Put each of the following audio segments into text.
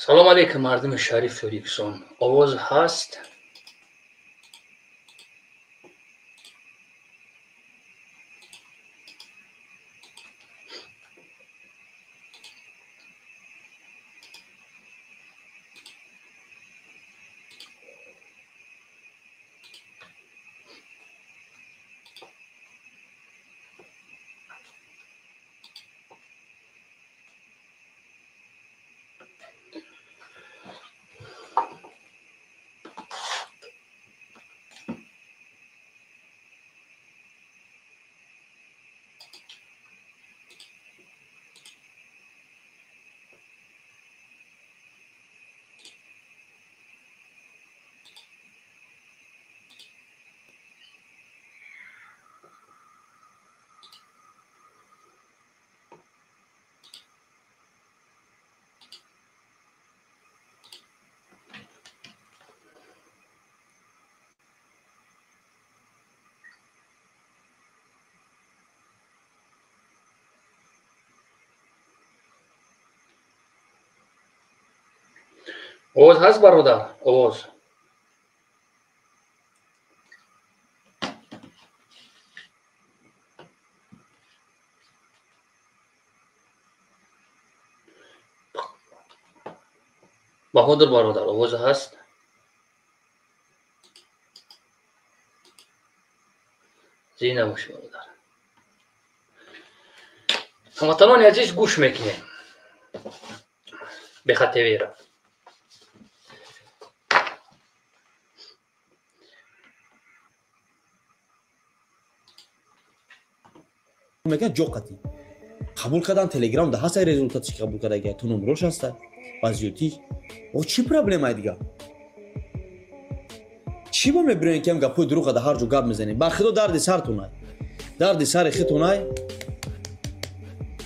سلام علیکم مردم شریف توریکسون. آواز هست؟ آواز هست برادر؟ آواز بهادر برادر، آواز هست؟ زی نباش برادر. هموطنان عزیز گوش میکنیم به خط ویرا. میگن جوقتی قبول کردن تلگرام ده هست результатش قبول کرده اگه تو نمروش هسته وضعیتی او چی پرابلم دیگه چی با میبرین که هم گپوی دروغ ده هر جو گپ میزنی با خدا درد سرتونای درد سر خیتونای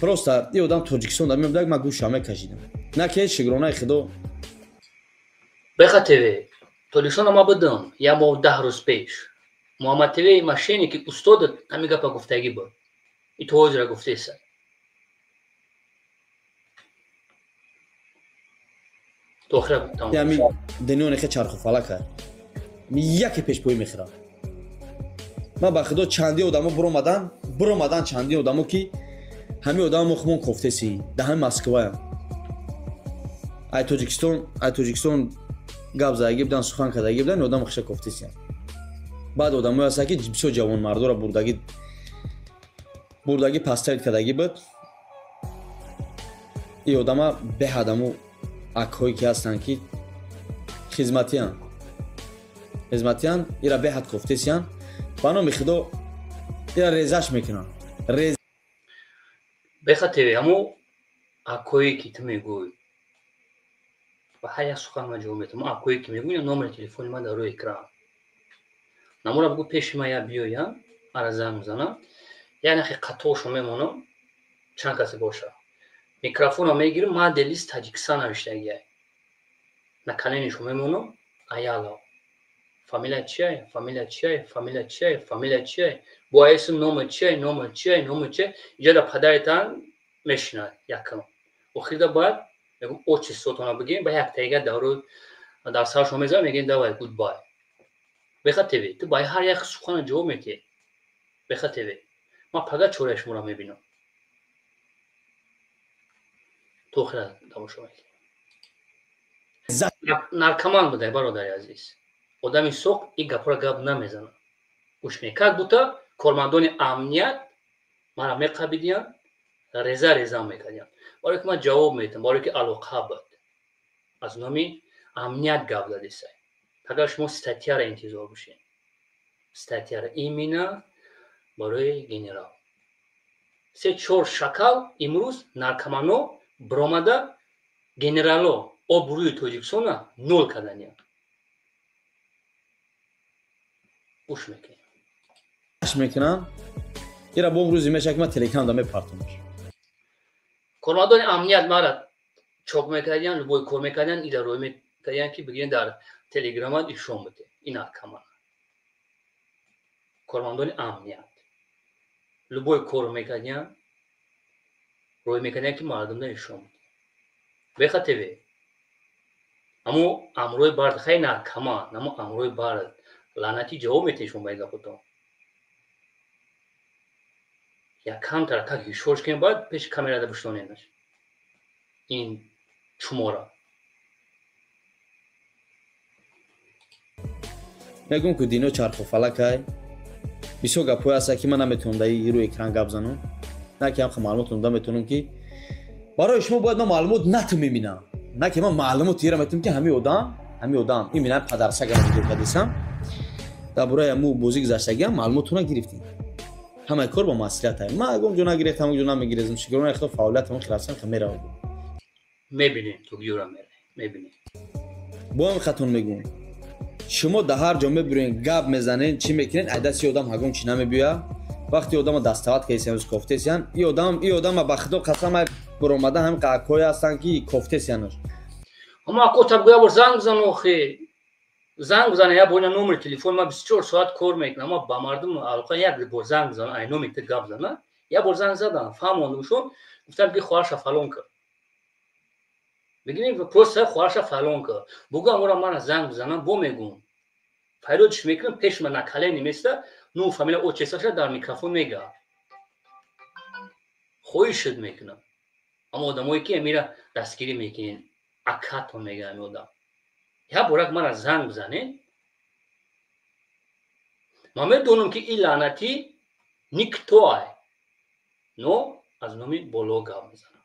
просто یه آدم تاجیکستان دارم میگم من گوشم کشیدم نه که شگرانای خدا به خط وی تاجیکستان ما بدم یا ما 10 روز پیش محمد توی ماشینی که استاد همین گپ گفتگی بود این تو را گفته است. تو آخر تمام یعنی دنیا نخه چرخ و فلک یکی پیش پوی میخرم من با خدا چندی آدمو برآمدن چندی آدمو که همین آدم مخمون گفته سی ده هم مسکو ای تاجیکستان گپ زدگی بودن سخن کردگی بودن آدم خش گفته سی بعد آدمو هست که بسیار جوان مردو را بردگی پاستایت کردگی بود این آدم به آدمو اکهایی که هستن که خدمتیان ایرا به حد گفته سیان بانو خدا ایرا ریزش میکنن به خط وی همو اکویی که تو میگوی و هر یک سخن ما جواب میتم اکویی که میگوی نمره تلفن من در روی اکران نمره بگو پیش ما یا بیایم مرا زنگ میزنم یعنی قطعشو میمونم چند کسی باشه میکروفون رو میگیرم ما دلیست تاجیکستان نوشتگیه نکنینشو میمونم ایالا فامیلا چیه باعث نوم چیه اینجا در پدرتان میشنه یکم اخیردا باید میگم او چی صوتونه بگیم با یک تیگه در سرشو میزن میگین دوای گود بای بخواد تیوی تو باید هر یک سخن جواب میتی بخواد تیوی ما فقط چورش مورا میبینم تو خیلی تماشا میکنی نرکمان بوده برادر عزیز آدمی سوق این گپا گپ نمیزنه گوش میکرد بوده کارمندان امنیت مرا میقبیدین ریزه میکردین برای که من جواب میدم برای که علاقه بود از نامی امنیت گپ داده سای فقط شما استاتیا را انتظار باشین استاتیا را ایمینا برای گنرال 3-4 شکل امروز نرکمانو برآمده گنرالو обруи Тоҷикистона 0 кардани гӯш میکنن ایرا با روزی میشه که من تلگرام دام میپرتونم کارمندان امنیت مرا چوک میکردن لبوی کار میکردن ایده روی میکردن که بگیرن در تلگرام ایشون بده این کمان کارمندان امنیت لبوی کار میکردن روی میکردن که مردم ایشون بده به خاطر اما امروی بارد خیلی نه کما اما امروی بارد لعنتی جواب میتیشون باید گفتم یا کم تر تا هیچوش کنیم باید پیش کامرا ده بشتونینش این چمورا میگم که دینو چرخ و فلکای بسیار گپوی است که من نمیتونم در روی اکران گپ زنم نه که هم معلومات رو میتونم که برای شما باید من معلومات نتو میبینم نه که من معلومات رو میتونم که همین آدم این میبینم پدرسگ رو دیگه کدیسم در برای مو بوزی گذاشتگی هم معلومات رو نگرفتیم همه کار با مسئولیت هست من اگه جو نگرفتم جو نمیگیرم شکرون اختلاف فعالیت من خلاصن خمیر بود میبینید تو گیورم میبینید با هم خطون میگم شما در هر جا میبرین گپ میزنین چی میکنین عدسی آدم هگون چی نمیبیه وقتی آدم دستاورد کیسه از کوفته سیان این آدم به خدا قسم برآمده هم قاکوی هستن که کوفته سیانش اما کوتا گویا بر زنگ بزن اخی زنگ بزنه یا بونا نمره تلفن ما 24 ساعت کار میکنم اما با مردم علاقه یک بر زنگ بزنه ای نمره ت گپ بزنه یا بر زنگ زدن فهموندمشون گفتم که خواهش فلان کن بگین پروسه خواهش فلان کن بگو امورا من زنگ بزنم بو میگم فایدش میکنم پیش من نکله نمیسته نو فامیلا او چیزاش در میکروفون میگه خویشت میکنم اما آدمایی که میره دستگیری میکنین اکاتون میگه آدم یا برک من از زنگ بزنین من میدونم که این لعنتی نیکتوه نو از نومی بولو گپ میزنم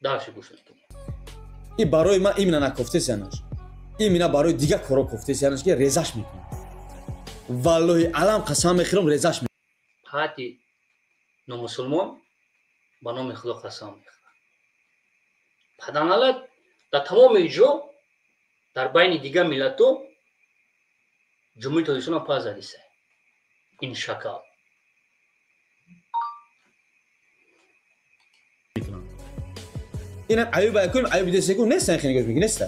داشتی گوش میکنی این برای من این نکفته سیانش این مینا برای دیگه کارا کفته سیانش که رزاش میکنه والله علم قسم میخورم رزاش میکنه پاتی نو مسلمان با نام خدا قسم میخورم پدانالت در تمام جو در بین دیگه ملتو جمهوری تادیسون پا زدیسه این شکل اینم عیب بکنیم عیب دیگه سکون نیست خیلی گوش میگی نیست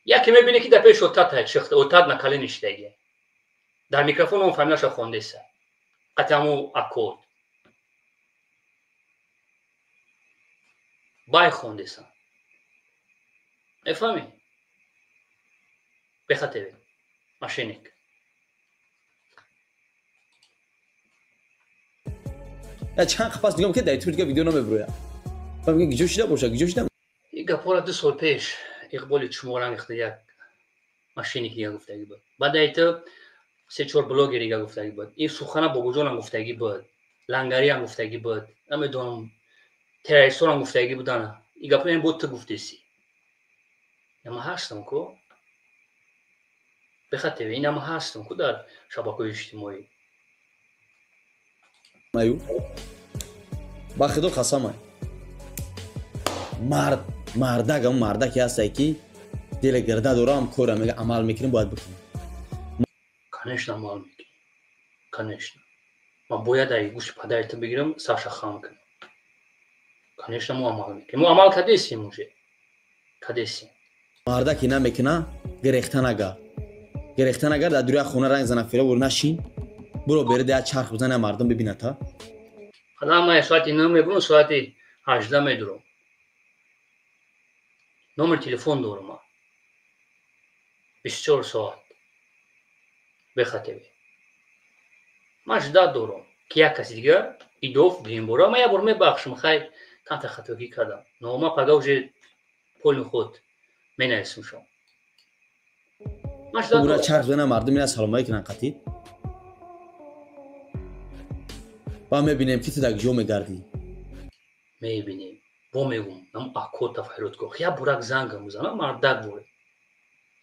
یکی میبینه که در پیش اوتاد شخت اوتاد نکاله نشتگی در میکروفون اون فامیلاش خونده است قطعمو اکود بای خونده است افهمی بخاطر ماشینیک یا چند خواست میگم که در یوتیوب دیگه ویدیو نمیبروه من میگم گیجو شده باشه گیجو شده این گپورا 2 سال پیش اقبال چموران اخته یک ماشینیک دیگه گفتگی بود بعد ایت 3-4 بلاگر دیگه گفتگی بود این سخنه با گوجان هم گفتگی بود لنگری هم گفتگی بود نمیدونم تروریستان هم گفتگی بودن این گپا این بود تو گفتیسی اما هستم کو بخاطر این هم هستم کو در شبکه‌های اجتماعی مایو با خدا قسمه مردک هم مردکی هسته که دل گرده دورم کاره میگه عمل میکنیم باید بکنیم کنشن عمل میکنیم کنشن من باید ای گوش پدرت بگیرم ساشا خام کنم کنشن مو عمل میکنیم مو عمل کدیسیم موشه کدیسیم مردکی نمیکنه گرفتن اگر در دوری خونه رنگ زنه فیره برو نشین برو بره ده چرخ بزنه مردم ببینه تا حالا من ساعتی 9 میبرم ساعتی 18 میدرم نمر تلفن دارم 24 ساعت بخاطر من جدا دارم که یک کسی دیگه ایدوف بیم برا من یه بار میبخشم خیلی تنت خطاگی کردم نوما پگاوژه پول خود مینرسم شما من جدا برو دارم چرخ بزنه مردم میره سلامایی کنن قطید با میبینیم که تو در جو میگردی میبینیم با میگم نم اکو تفایرات کو یا برک زنگ میزنم مردک بوده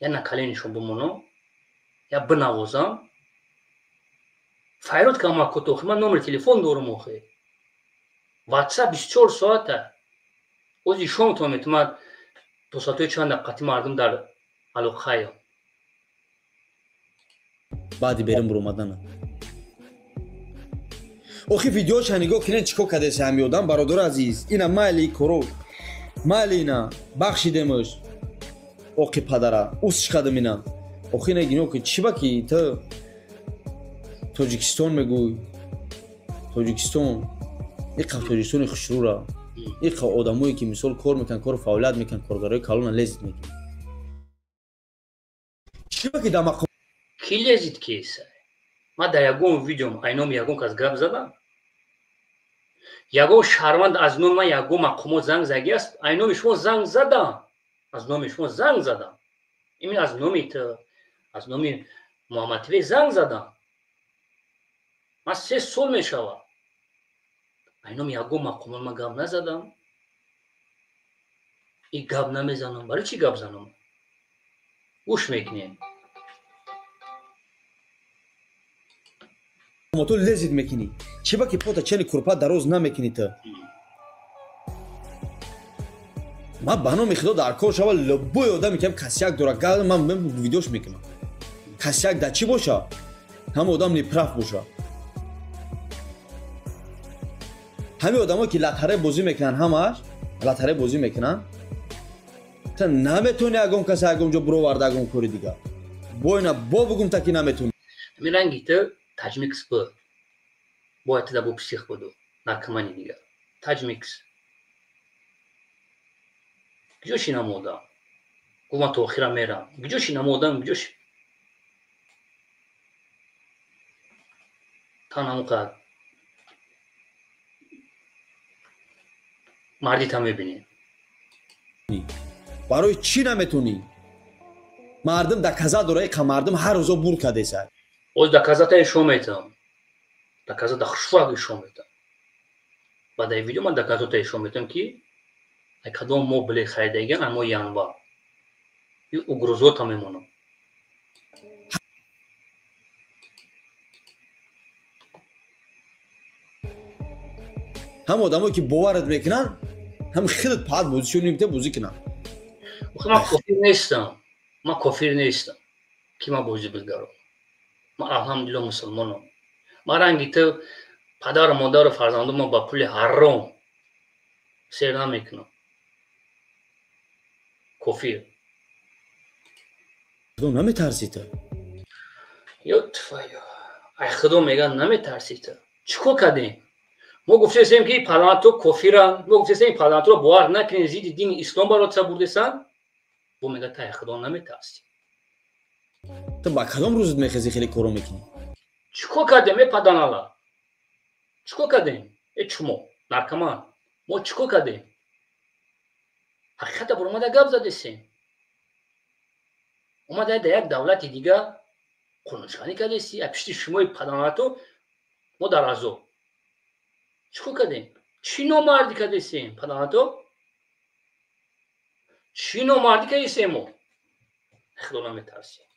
یا نکلینشون بمونم یا بنوازم فایرات که اما کتو من نمره تلفن دارم اخی واتساپ 24 ساعته اوزی شما تو میتونم دو ساعته چند دقیقه مردم در علاقه بعدی بریم برو اومدن اوخی ویدیو شنیگو کنین چیکو کدیسه همی آدم برادر عزیز اینا مالی کرو مالی اینا بخشیدمش اوکی پدره اوس شکدم اینا اوخی نگینو که چی باکی تو توجیکستان میگوی توجیکستان ایقا توجیکستانی خشرورا ایقا آدموی که مثال کار میکن کار فعالیت میکن کارگرای کلون لذت میکن чиба ки дар мақом ки лезид киса ма дар ягон видеом айноми ягон кас гап задам ягон шаҳрванд аз номи ман ягон мақомот занг загиаст айноми шумо занг задам аз номи шумо занг задам имин аз номи ту аз номи муҳаммадтв занг задам ман 3 сол мешавад айноми ягон мақомот ман гап назадам и гап намезанам барои чӣ гап занам гӯш мекунем то лезид мекунӣ чиба ки пота чени курпа дароз намекунӣ ту ман ба номи худо дар кор шава любой одаме ки касяк дора гал ман видеош мекунам касяк дар чӣ боша ҳама одам неправ боша ҳамин одамо ки латаре бозӣ мекунанд ҳамаш латаре бозӣ мекунанд та наметони ягон каса ягон ҷо бироварда ягон кори дигар бойна бо бугум таки наметони миранги ту таҷмикс бу бояд туда бу псих буду наркомани дигар таҷмикс гиҷоши намодам гуфтам то охира мерам гиҷоши намодам гиҷоши танамуқад мардита мебинӣ барои чӣ наметонӣ мардум даказа дора қа мардум ҳар рӯзо бур кардеса оз даказата ишо метам даказата хушвақ ишо метам ба дар видео ман даказата ишо метам ки кадом мо билет харидаган амо янва и угрозота мемонам ҳам одамое ки боварат мекунанд ҳам хеле паҳат позитсиони мета бозӣ кунанд ман кофир нестам ман кофир нестам ки ман бозӣ бигардам ман алҳамдулилла мусулмонам ман ранги ту падару модару фарзандумон ба пули ҳаром сер намекунам кофир худо наметарсӣ ту ё туфайё ай худо мегӯяд наметарсӣ ту чӣ кор кардем мо гуфтесем ки парламентро кофиранд мо гуфтесем парламентро бовар накунем зидди дини ислом барота бурдесанд бо мегӯяд тай худо наметарсӣ ту ба кадом рӯзит мехезӣ хеле коро мекунӣ чӣ кор кардем е паданала чӣ кор кардем е чумо наркоман мо чӣ кор кардем ҳақиқата баромада гап задесем омада дар як давлати дигар қонуншиканӣ кардеси аз пишти шумои паданалато мо дар азоб чӣ кор кардем чӣ номардӣ кардесем паданалато чӣ номардӣ кардесем мо худо наметарсем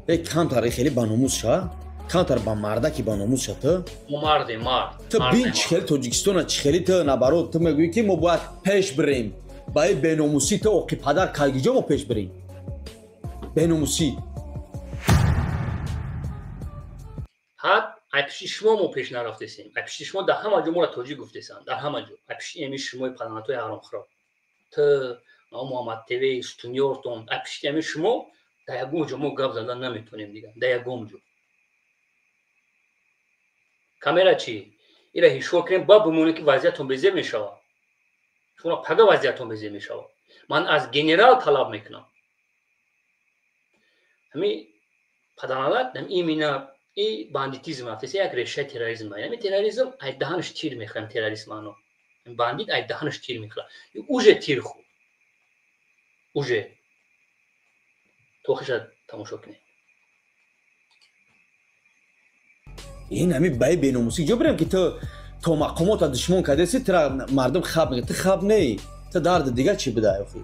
камтар хеле баномӯз ша камтар ба мардаки баномӯз ша ту мо мардем мард ту бин чӣ хеле тоҷикистона чӣ хеле ту набарот ту мегӯӣ ки мо бояд пеш бирем ба ин беномусӣ ту оқи падар кайгиҷо мо пеш бирем беномусӣ ҳад ай пишти шумо мо пеш нарафтесем ай пишти шумо дар ҳама ҷо моро тоҷик гуфтесанд дар ҳама ҷо ай пишти ами шумои паданатои ҳаромхӯро ту муҳаммад тв стунёртон ай пишти ами шумо дар ягон ҷо мо гап зада наметонем дигар дар ягон ҷо камера чӣ ира ҳишвор кунем ба бимонем ки вазъиятон безеб мешавад шумо пага вазъиятон безеб мешавад ман аз генерал талаб мекунам ҳами паданалат имина и бандитизм афтеса як решаи терроризм ба яъне терроризм ай даҳанаш тир мехӯрам террорист маъно бандит ай даҳанаш тир мехӯрам уже тир хӯрд уже тохиша тамошо кунем ин ҳами баи беномусӣ ҷо бирем ки ту то мақомота душмон кардеси тура мардум хаб мегӯяд ту хаб не ту дарди дигар чӣ буда охи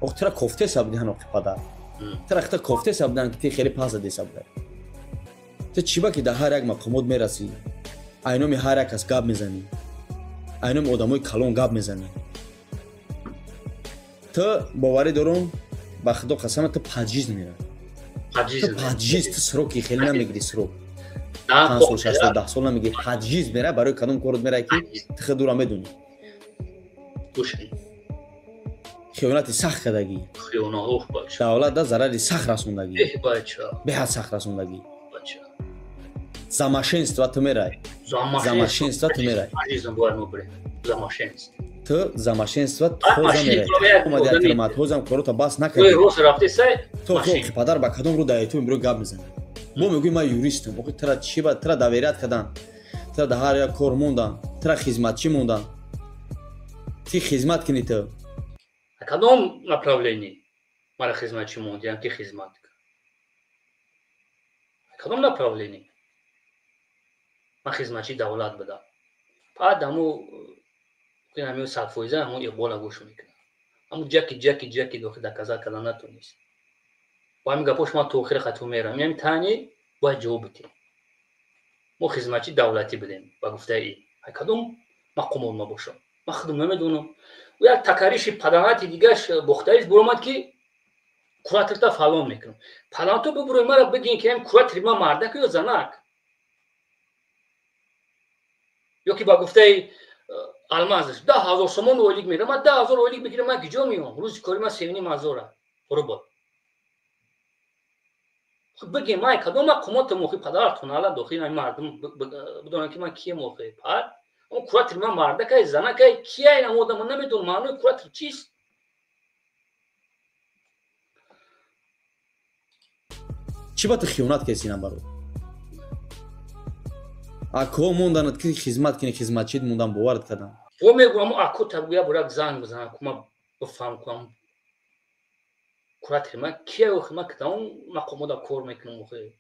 ох тура кофтеса будиҳан охи падар тура хита кофтеса буданд ки ти хеле паза деса буда ту чиба ки дар ҳар як мақомот мерасӣ айноми ҳар як кас гап мезанӣ айноми одамои калон гап мезанӣ ту боварӣ дорум ба худо қасама ту паджиз мера ту паджиз ту сроки хеле намегирӣ срок 5 сол 6 сол 10 сол намегирӣ паджиз мера барои кадом корот мера ки ту худ дура медонӣ хиёнати сахт кардагӣ давлат да зарари сахт расондагӣ беҳад сахт расондагӣ Замошенство ты мерай. Замошенство ты мерай. Азизам бояд мо бурем. Замошенство. Ты замошенство хоза мерай. Омади акрамат хозам корота бас накард. Ой, рос рафти сай. То падар ба кадом рӯ даи ту имрӯ гап мезанӣ. Мо мегӯем ман юристам. Охи тра чӣ ба тра давирият кардан. Тра дар ҳар як кор мондан. Тра хизматчӣ мондан. Ти хизмат кунӣ ту. Кадом направление мара хизматчӣ мондиям ки хизмат. Кадом направление? Ман хизматчӣ давлат будам. Баъд аму ҳамин сарфоиза ҳамон иқбола гӯш мекунам. Аму ҷаки дохил дар каза кардан натонист. Ба ҳамин гапош ман тоохири хату мерам. Ям таъни бояд ҷавоб бидем. Мо хизматчӣ давлатӣ будем ба гуфтаи ин. Кадом мақомот мабошад? Ман худам намедонам. У як такариши паданати дигааш бохтарист буромад ки кураторта фалон мекунам. Паданто бибурои мара бигин ки ҳам куратори ман мардак ё занак? Ё ки ба гуфтаи алмазиш 10,000 сомон ойлик мерам. Ман 10,000 ойлик бигирам, ман киҷо меём? Рӯзи кори ман 3,500 рубл. Бигем ман кадом мақомоти мохи падартон алла дохили ҳамин мардум бидонам ки ман кием охир. Пад он куратори ман мардакай занакай кияй ин одам ман намедонам маънои куратор чист? Чӣ ба ту хиёнат кардӣ ин баро? акҳо монданад ки хизмат кунӣ, хизматчид мондан боварат кардан. Во мегӯям акҳо табгӯя бурак занг бизанам ки ман бифаҳм кунам куратори ман кия охи ман кадом мақомода кор мекунам охи.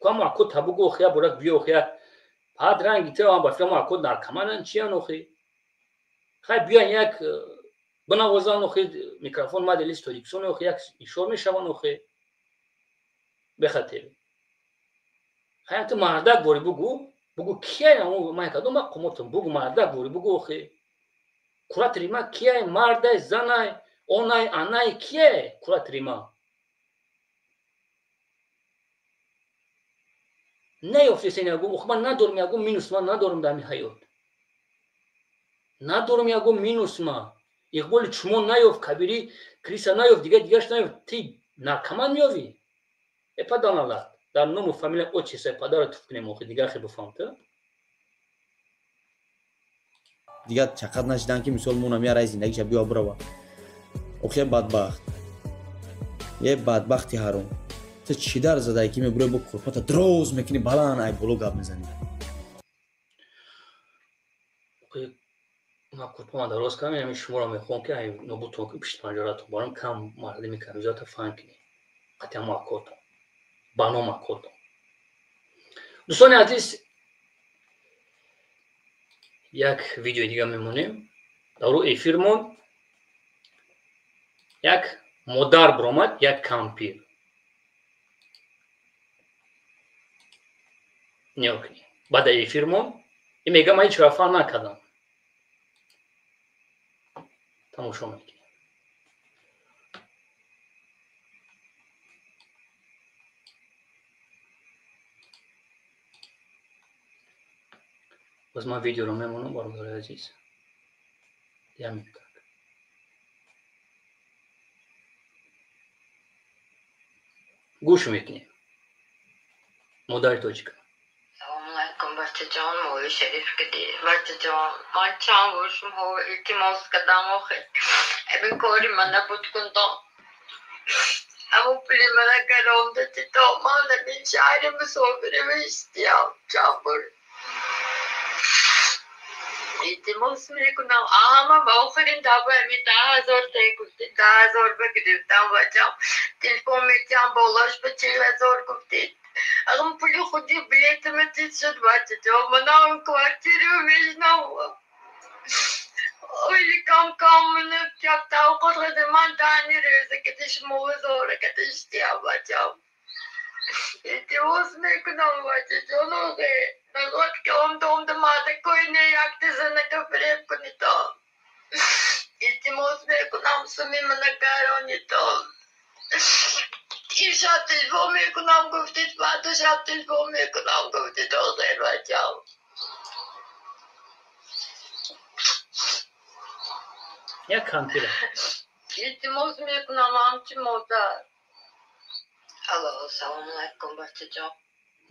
Куам акҳо табгӯ охи я бурак биё охи як баъд ранги тевам ба филам акҳо наркоманан чиян охи. Хай биён як бинавозан охи микрофон мадели стодиксон охи як ишор мешаван охи. Бехатер. Хай ту мардак бори бугу кияй ман кадом мақомотам бугу мардак бори бугу охи. Куратори ман кияй мардай занай онай анай кияй куратори ман. Неёфтесен ягум охи ман надорам ягум минус ман надорам дар ҳамин ҳаёт. Надорам ягум минус ман. Иқболи чумон наёфт, кабири криса наёфт, дигаш наёфт. Ти наркоман меёвӣ? Паданалла дар ному фамилия отчества падара туф кунем охи дигар хе бифаҳм ту. Дигар чақат нашидан ки мисол монам я рай зиндагиша биё бурава. Охи я бадбахт. Я бадбахти ҳаром. Ту чӣ дар задаи ки мебурай бо курпата дроз мекунӣ баланд ай боло гап мезанӣ. Ман курпама дароз кардам, яъни шуморо мехоҳам ки ай нобутон ки пишти панҷаратон барам кам мардими камизота фаҳм кунӣ. Қатъиян макотам. Бано макотам. дӯстони азиз, як видеои дига мемонем. Дар рӯи эфирмон як модар биромад, як кампир. Нигоҳ кунед. Баъд аз эфирмон ин мегӯяд ман ҳеҷ чора фаҳм накардам. тамошо мекунед. باز من ویدیو رو میمونم برادر عزیز. همین کار. گوش میکنیم. مادر توجیک. سلام علیکم بچه جان، مولوی شریف کدی. بچه جان، من چند ورشم ها التماس کردم آخه. این کاری من نبود کندم. اما پلی من کردم دستی تا من نبین شهر مسافره میشتیم چند بار. التماس میکنم اما با آخرین دفعه می 10,000 تایی گفتید 10,000 بگرفتم بچم. تلفن میتیم بالاش به 40,000 گفتید. اما پولی خودی بلیتم چیز شد بچه جا من هم کوارتیری رو میشنم. اولی کم منو کب توقت خود من دانی روزه کتش موزاره کتش دیم بچه هم. التماس میکنم بچه جا نوگه. نگوت که هم ماده کوی نیاک تزنه که فریب کنی تا. التماس میکنم سمی منو کارانی تا. این شب تلفون میکنم گفتید بعد شب تلفون میکنم گفتید آخر بچم. یک کامپیره. التماس میکنم همچی مادر. الو سلام علیکم بچه جان.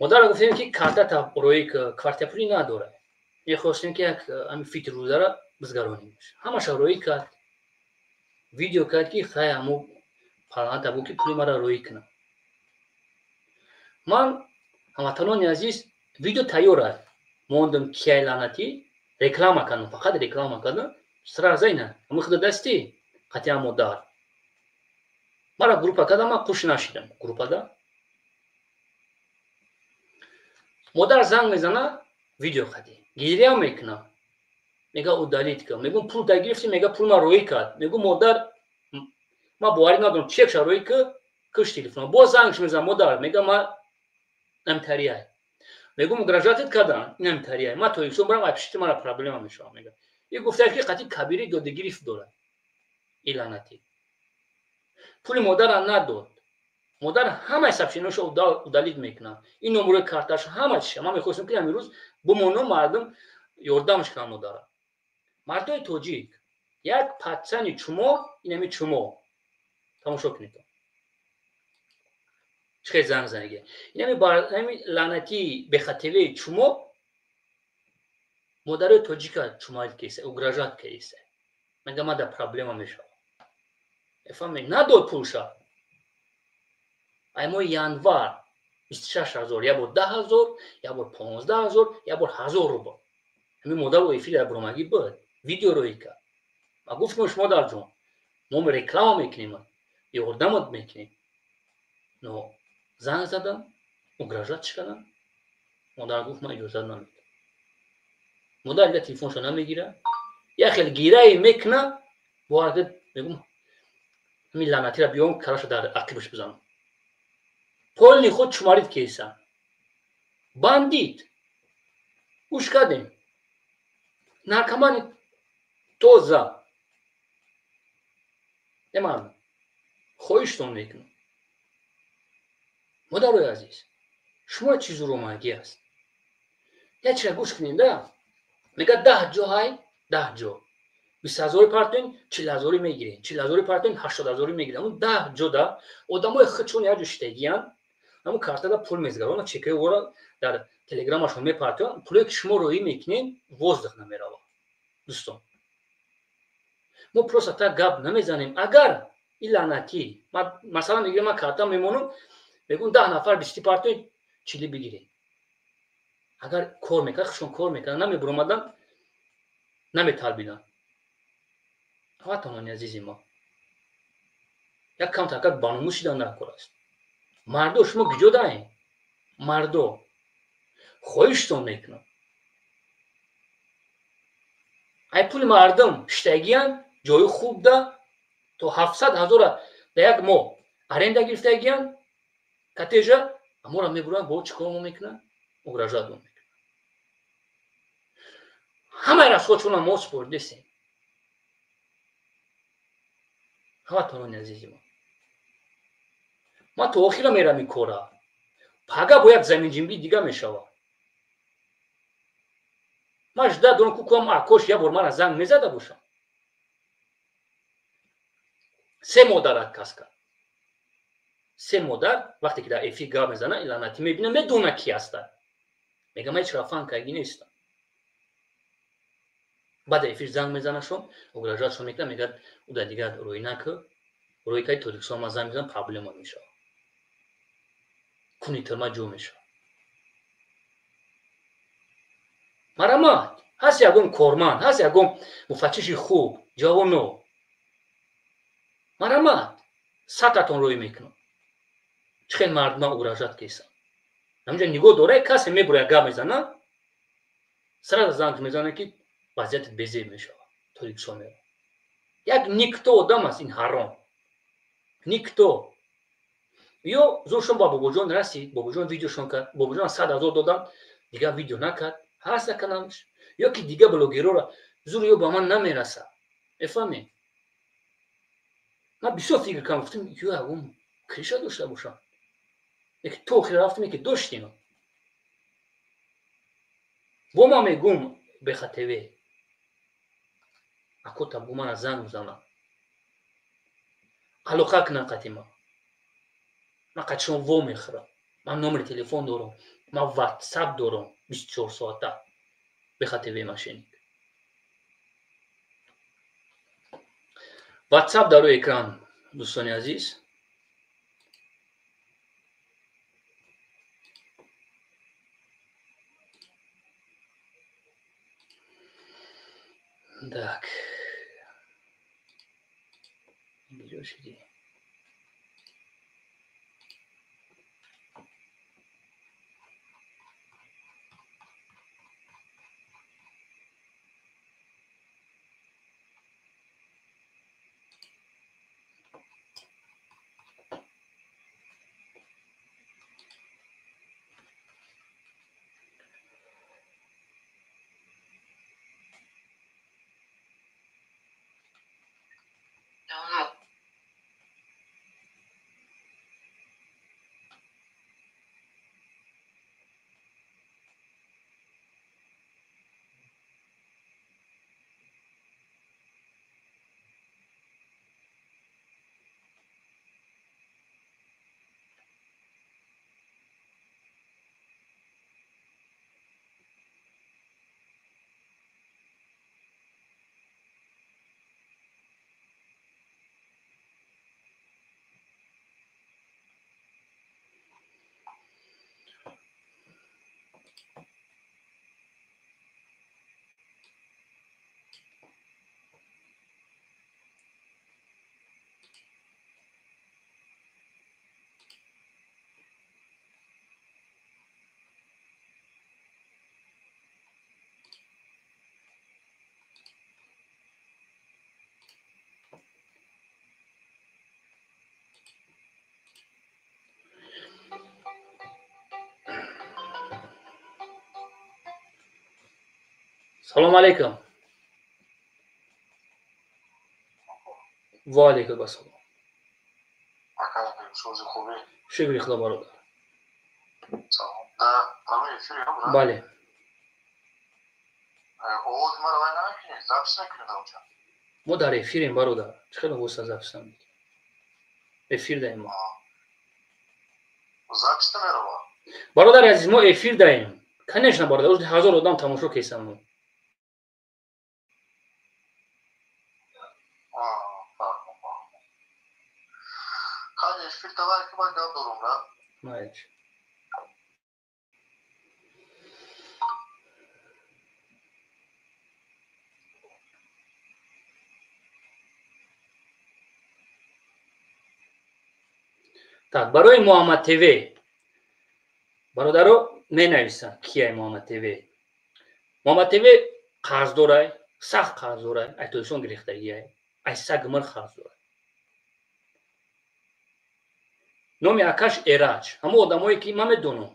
مادر گفتیم که کارت روی کارت پولی نداره. می‌خواستیم که یک همین فیت روزه را بزگرانیمش. همش روی کرد. ویدیو کرد که خیلی همو پلانت بود که پولی مرا روی کنه. من هموطنان عزیز ویدیو تیاره موندم که لعنتی реклама کردم، فقط реклама کردم. سر نه همون خود دستی قطعی مادر مرا گروپ کردم. من خوش نشیدم گروپ دا. مادر زنگ میزنه ویدیو خدی گیریه میکنه میگه او دلیت کن. میگم پول دگرفتی. میگه پول ما روی کرد. میگم مادر ما باوری ندارم چک شو روی که کش تلفن باز زنگش میزنه مادر میگه ما نمیتریه. میگم گراجاتت کردن نمیتریه. ما توی سوم برام اپشتی مرا پرابلم میشه. میگه یه گفته که قطعی کبیری دو گرفت داره ایلانتی پول مادر نداد. مادر همه حسابشیناشو دلیت میکنه. این نمره کارتاش همه چی. ما میخواستیم که امروز بمونم مردم یاردمش کنم مادر. مردای توجیک یک پاتسانی چما اینمی چما تماشا کنید. چه زنگ زنگه اینمی همین لعنتی به خاطر چما مادر توجیک چما کیسه او گراجات کیسه. میگه ما در پرابلم میشه. افهمی نداد پولشا. اما январ 26000 یا بود 10000 یا بود 15000 یا بود 1000 روبل. همین مادر و افیل برامگی بود ویدیو روی کرد. ما گفتم مادر جون ما رکلام میکنیم یاردمت میکنیم. نو زنگ زدم و گراجات کردم. مادر گفت من اجازه نمیدم. مادر دیگه تلفنشو نمیگیره. یا خیلی گیره میکنه وارد میگم همین لعنتی را بیام کاراشو در عقبش بزنم. پول خود شمارید کیسه باندید گوش کردیم نرکمان توزه امان خویشتون میکنم. مادر عزیز شما چیز رو مگی است یه چرا گوش کنید ده میگه 10 جا های 10 جا 20000 پارتون 40000 میگیرین 40000 پارتون 80000 میگیرین. اون 10 جا ده آدمای خچون یا جشتگیان همون کارت دا پول میزگرونه چکه ورا در تلگرامش میپرتون پولی که شما روی میکنین وزدخ نمیره. دوستان ما پروستا گپ نمیزنیم. اگر این لعنتی مثلا میگه من کارتا میمونم میگم 10 نفر 20 پارتون چیلی بگیرین. اگر کار میکنه خشون کار میکنه نمیبرومدن نمیطالبیدن. هموطنان عزیز ما یک کم تاکت بانموشیدن نکراست. مردو شما گجو داین مردو خویشتون میکنن. ای پول مردم شتگیان جای خوب ده تو 700,000 در یک ماه ارنده گرفتگیان کتیجا اما را میبرن با چکار میکنن اگراجات میکنن. همه را خودشون ما سپردیسیم. هموطنان عزیز ما تو آخر میرم این کارا پاگا باید زمین جنبی دیگه میشوه. ما جدا دارم که کم آکوش یا برمان از زنگ میزده باشم. 3 مادرت کس کرد. 3 مادر وقتی که در افی گاه میزنه لعنتی میبینه میدونه کی هستن. میگه من هیچ رفان کردی نیستم. بعد افی زنگ میزنه شون اگراجات شون میکنه میگه او در دیگه روی نکه روی که توریکسان ما زنگ میزنه پرابلم میشه. کنیتر ما جو میشه. مرامات هست یکم کارمند هست یکم مفتش خوب جوانو مرامات سطحتون روی میکنه. چخیل مردم اگراجات کیسن همینجا نگاه داره کسی میبره گاه میزنه سر زنگ میزنه که وضعیت بزیر میشه. توریکسان میره یک نیکتو آدم است این حرام نیکتو یا زورشون با باباجان رسید باباجان ویدیوشون کرد باباجان 100,000 دادن دیگه ویدیو نکرد هست نکنمش یا که دیگه بلوگیرو را زور یا با من نمیرسه. افهمی من بسیار فکر کنم گفتم یا اون کریشا داشته باشم یک تو خیلی رفتم که داشتیم با ما میگم به خطوه اکو تا با من از زن میزنم علاقه کنم قطعی من قطعشون وو میخورم من نمر تلفن دارم من واتساپ دارم 24 ساعته به خاطر ماشین. واتساپ در روی اکران دوستان عزیز. Так. اینجا شدی. سلام علیکم. و علیکم السلام. خوبی؟ شکر خدا برادر. سلام. بله. اوز ما رو نمیکنی؟ زبس نکنید اونجا؟ ما در افیریم برادر. چقدر واسه زبس نمیکنی؟ افیر داریم ما. زبس نمیرو ما؟ برادر عزیز ما افیر داریم. کنشن برادر. روز 1000 آدم تماشا کردن. خیلی افیر تبر که باید دارم نه؟ مایش. так барои Муҳаммад ТВ бародаро менависанд кияй Муҳаммад ТВ. Муҳаммад ТВ қарз дорай, сахт қарз дорай, ай тоисон гирифтагияй, ай сагмир қарз дорай. номи акаш Эраҷ. ҳамо одамое ки ман медонам,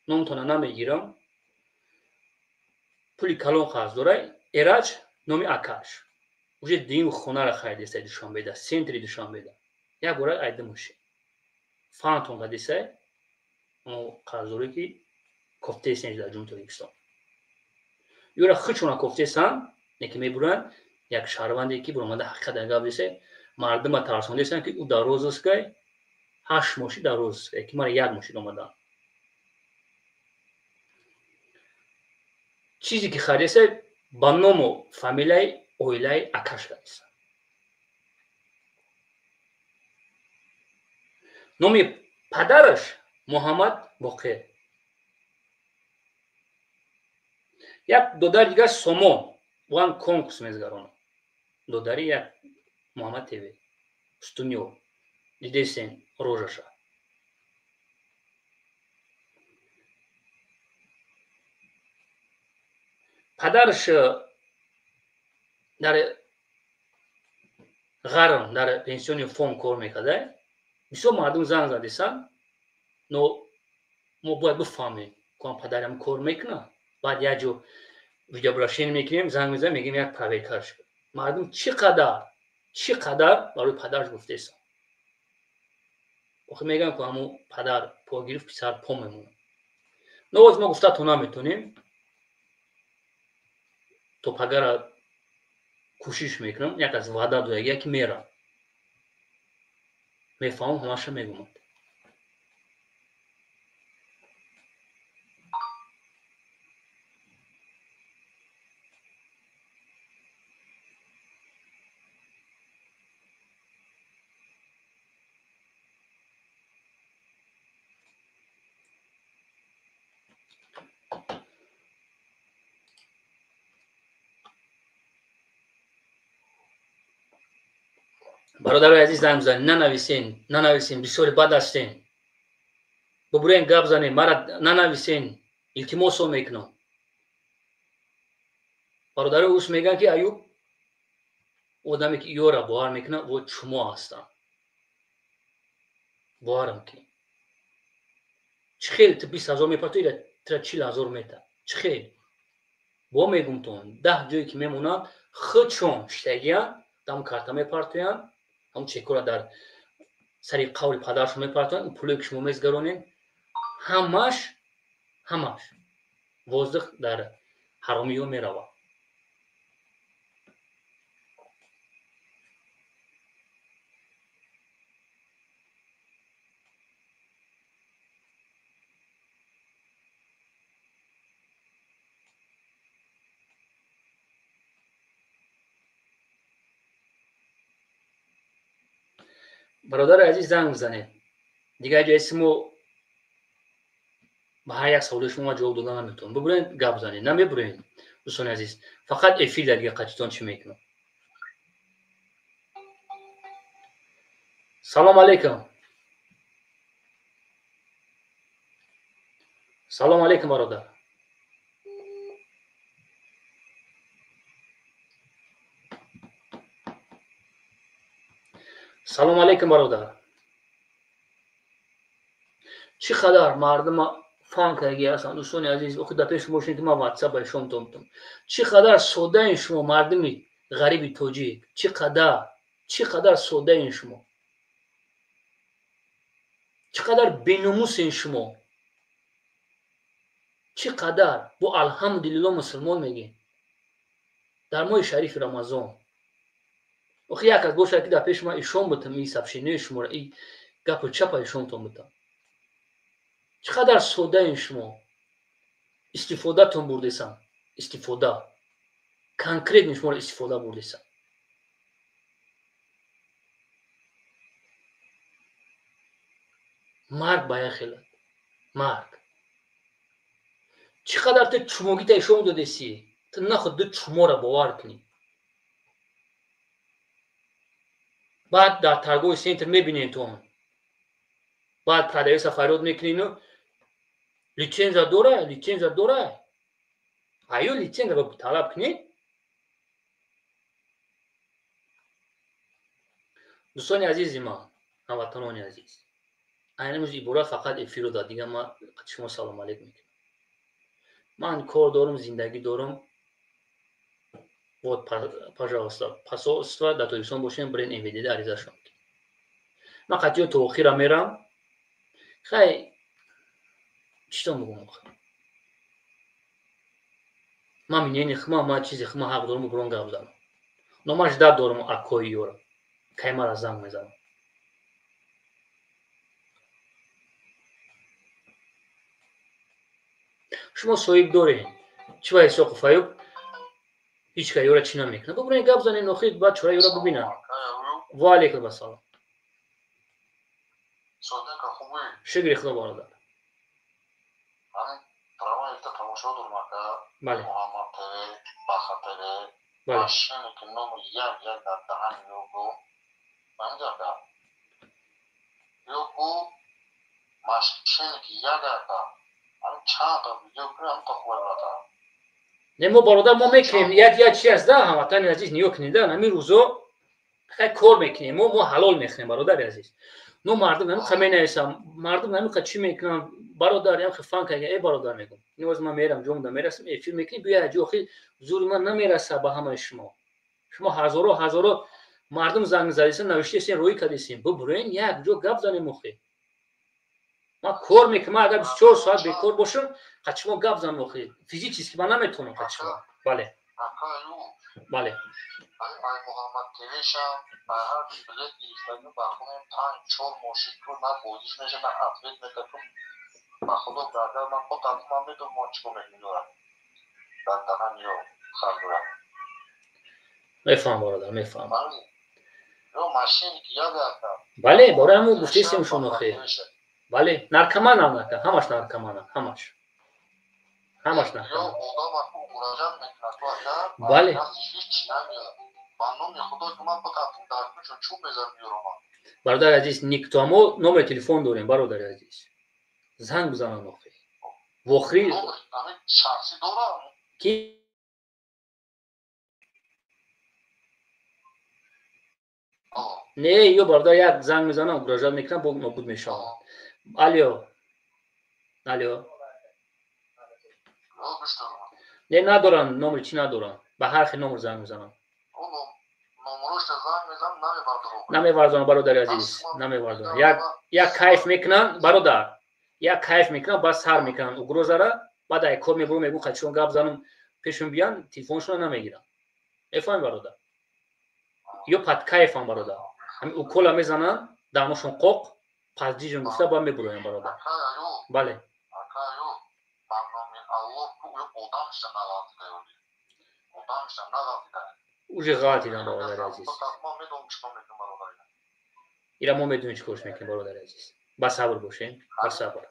номтона намегирам, пули калон қарз дорай, Эраҷ номи акаш. уже дим хонара хайдесай Душанбеда, центри Душанбеда. як бора айдамоши. фантон гадисай, мо қарздорӣ ки кофтесен дар ҷумҳурии Тоҷикистон. юра хичона кофтесан, неки мебуранд як шаҳрванде ки буромада ҳақиқат дар гап десай, мардума тарсондесан ки ӯ дар розыскай 8 моши дар розыскай, ки мара як моши омадан. чизе ки харисай ба ному фамилияи оилаи акаш гадисан. номи падараш Муҳаммад Боқир. як додари дигар Сомон, ван конкурс мезгаронад. додари як Муҳаммад ТВ. Стунёр. Дидесен рожаша. падараш дар ғарм дар пенсиони фонд кор мекарда. бисёр мардум занг задисан, но мо бояд бифаҳмем ки падарам кор мекунад. баъд як ҷо видеообращение мекунем, занг мезанем, мегӯем як проверкаш кун. мардум чӣ қадар барои падараш гуфтесан. охир мегӯям ки ҳамон падар по гирифт, писар по мемонад. навоз мо гуфта то наметонем. то пагара кӯшиш мекунам, як аз ваъда доягия ки мерам. мефаҳмам, ҳамаша мегӯмад. برادرای عزیز زنگ بزنید، ننویسین بسیار بد هستین. ببرین گپ زنین، مرا ننویسین، التماس میکنم. برادرای اوس میگن که ایوب آدمی که یورا باور میکنه و شما هستن. باورم کنید. چه خیلی تو 20,000 میپرتوی تا 40,000 میتا. چه خیلی با میگم تون 10 جایی که میمونن خودشون شتگیان دم کارت میپرتوین، هم چکورا در سری قول پدرشون میپرتوین، پولی که شما میزگرونین همش وازدخ در حرامی ها میروه. برادر عزیز زنگ بزنید. دیگه جای اسمو به هر یک سوال شما جواب دادن نمیتونم. ببرین گپ بزنید، نمیبرین دوستان عزیز. فقط افیل در دیگه قطعتان چی میکنم. سلام علیکم. سلام علیکم برادر. سلام علیکم برادر. چی خبر مردم فان کردی هستن دوستان عزیز؟ او خود پیش باشین که ما واتساپ شما تومتم. چی خبر سوده این شما مردمی غریبی توجیه؟ چی خبر سوده این شما؟ چقدر بیناموس این شما؟ چقدر با الحمدلله مسلمان میگین در ماه شریف رمضان. آخه یک از باشه که در پیش ما ایشون بودم این سبشینه شما را این گپ و چپ ایشون تون بودم. چقدر سوده این شما؟ استفاده تون بردیسن، استفاده کنکریت شما را استفاده بردیسن. مرگ باید خیلت مرگ. چقدر تو چموگی تا ایشون دادیسی تو نخود دو چمو را باور کنی. بعد در ترگوی سنتر میبینین تو بعد پردایس فریاد میکنین و لیچنز داره ایو لیچنز را طلب کنی. دوستان عزیزی ما هموطنان عزیز این روز عبارت فقط افیرو داد دیگه ما شما سلام علیکم میکنم. من کار دارم زندگی دارم вот пожалуйста посольство در تویسان باشین برین این ویدیو عریضه شما. من قطعی تو اخیره میرم خیلی چطور میگم من میینی خما ما چیزی خما حق دارم برون گپ بزنم. نماش داد دارم اکوی یورا کیما را زنگ میزنم. شما صاحب دارین چی وای سوق فایو هیچ که یورا چی نمیکنه. ببرین گپ بزنین نخید بعد چرا یورا ببینم. و علیکم السلام. صادق خوبه. شکر خدا برادر. من برای تا تماشا دارم که بله. محمد تره بخاطر ماشین که نام یک در دهان یوگو من جدا یوگو ماشین که یک در من چند ویدیو کنم تا خوب راتا. نمو برادر ما میکنیم یک چی از ده هموطن عزیز نیو کنیده همین روزو خیلی کار میکنیم ما حلال میخنیم برادر عزیز. نو مردم نمی خمینه ایسم مردم نمی چی میکنم برادر یم خفان که ای برادر میگم نیاز من میرم جمع دا میرسم ای فیلم میکنی بیا جو خیلی زور من نمیرسه به همه شما هزارو مردم زنگ زدیسن نوشتیسین روی کدیسین ببرین یک جو گپ زنیم مخی ما کار میکنم اگر 24 ساعت بیکار باشم خود شما گپ زن مخی فیزیکیست که من نمیتونم خود شما. بله بله من محمد تریشم به هر بلیت گرفتنی بخونیم 5-4 ماشین رو نه بودیش میشه نه افرید میکنم به خدا برادر من خود من میدونم ما چیکو میکنم در دهن یا خردورم میفهم برادر میفهم. من رو ماشین که یاد افتم بله برای همون گفتیستیم شما خیلی بله نرکمان هم نکن همش نرکمان همش نرکمان. یا اودا من مراجعه میکنم بله با نام خدا که من بتابم دارمشون چوب میذارم میارم. برادر عزیز نیکتامو نام تلفن داریم برادر عزیز. زنگ بزنن آخه. وخری همین شخصی دارم. کی نه یو برادر یک زنگ میزنم مراجعه میکنم با نابود میشم. الو نه ندارن نمر چی ندارن به هر نمر زنگ میزنم نمرش زنگ میزنم نمیوردن برادر عزیز نمیوردن یک کیف میکنن برادر یک کیف میکنن بعد سر میکنن و گروزاره بعد ای کار میبرم میگم خودشون گپ زنم پیشون بیان تلفنشون نمیگیرن افهم برادر یو پات کیف هم برادر همین اوکولا میزنن دامشون قوق پازیجون گفته با میبرن برادر بله уже غلطی دارم برادر عزیز اینا ما میدونیم چیکارش میکنیم برادر عزیز با صبر باشین با صبر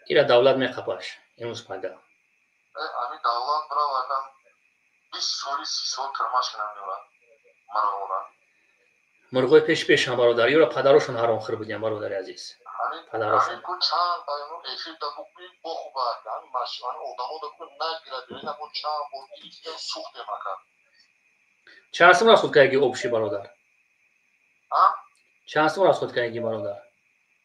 اینا دولت میخپاش امروز پادا امی دولت برای وقتا 20 سالی 30 سال ترماش کنم میورن مرغای پیش هم برادر یورا پدرشون حرام خور بودن برادر عزیز پدرشون همین چند تایمون افیر دبوک با خوبه همین ماشین آدمو دکتر نگیره ببین اون چند بودی سوخت مکان چند سال خود کردی اوبشی برادر ها چند سال خود کردی برادر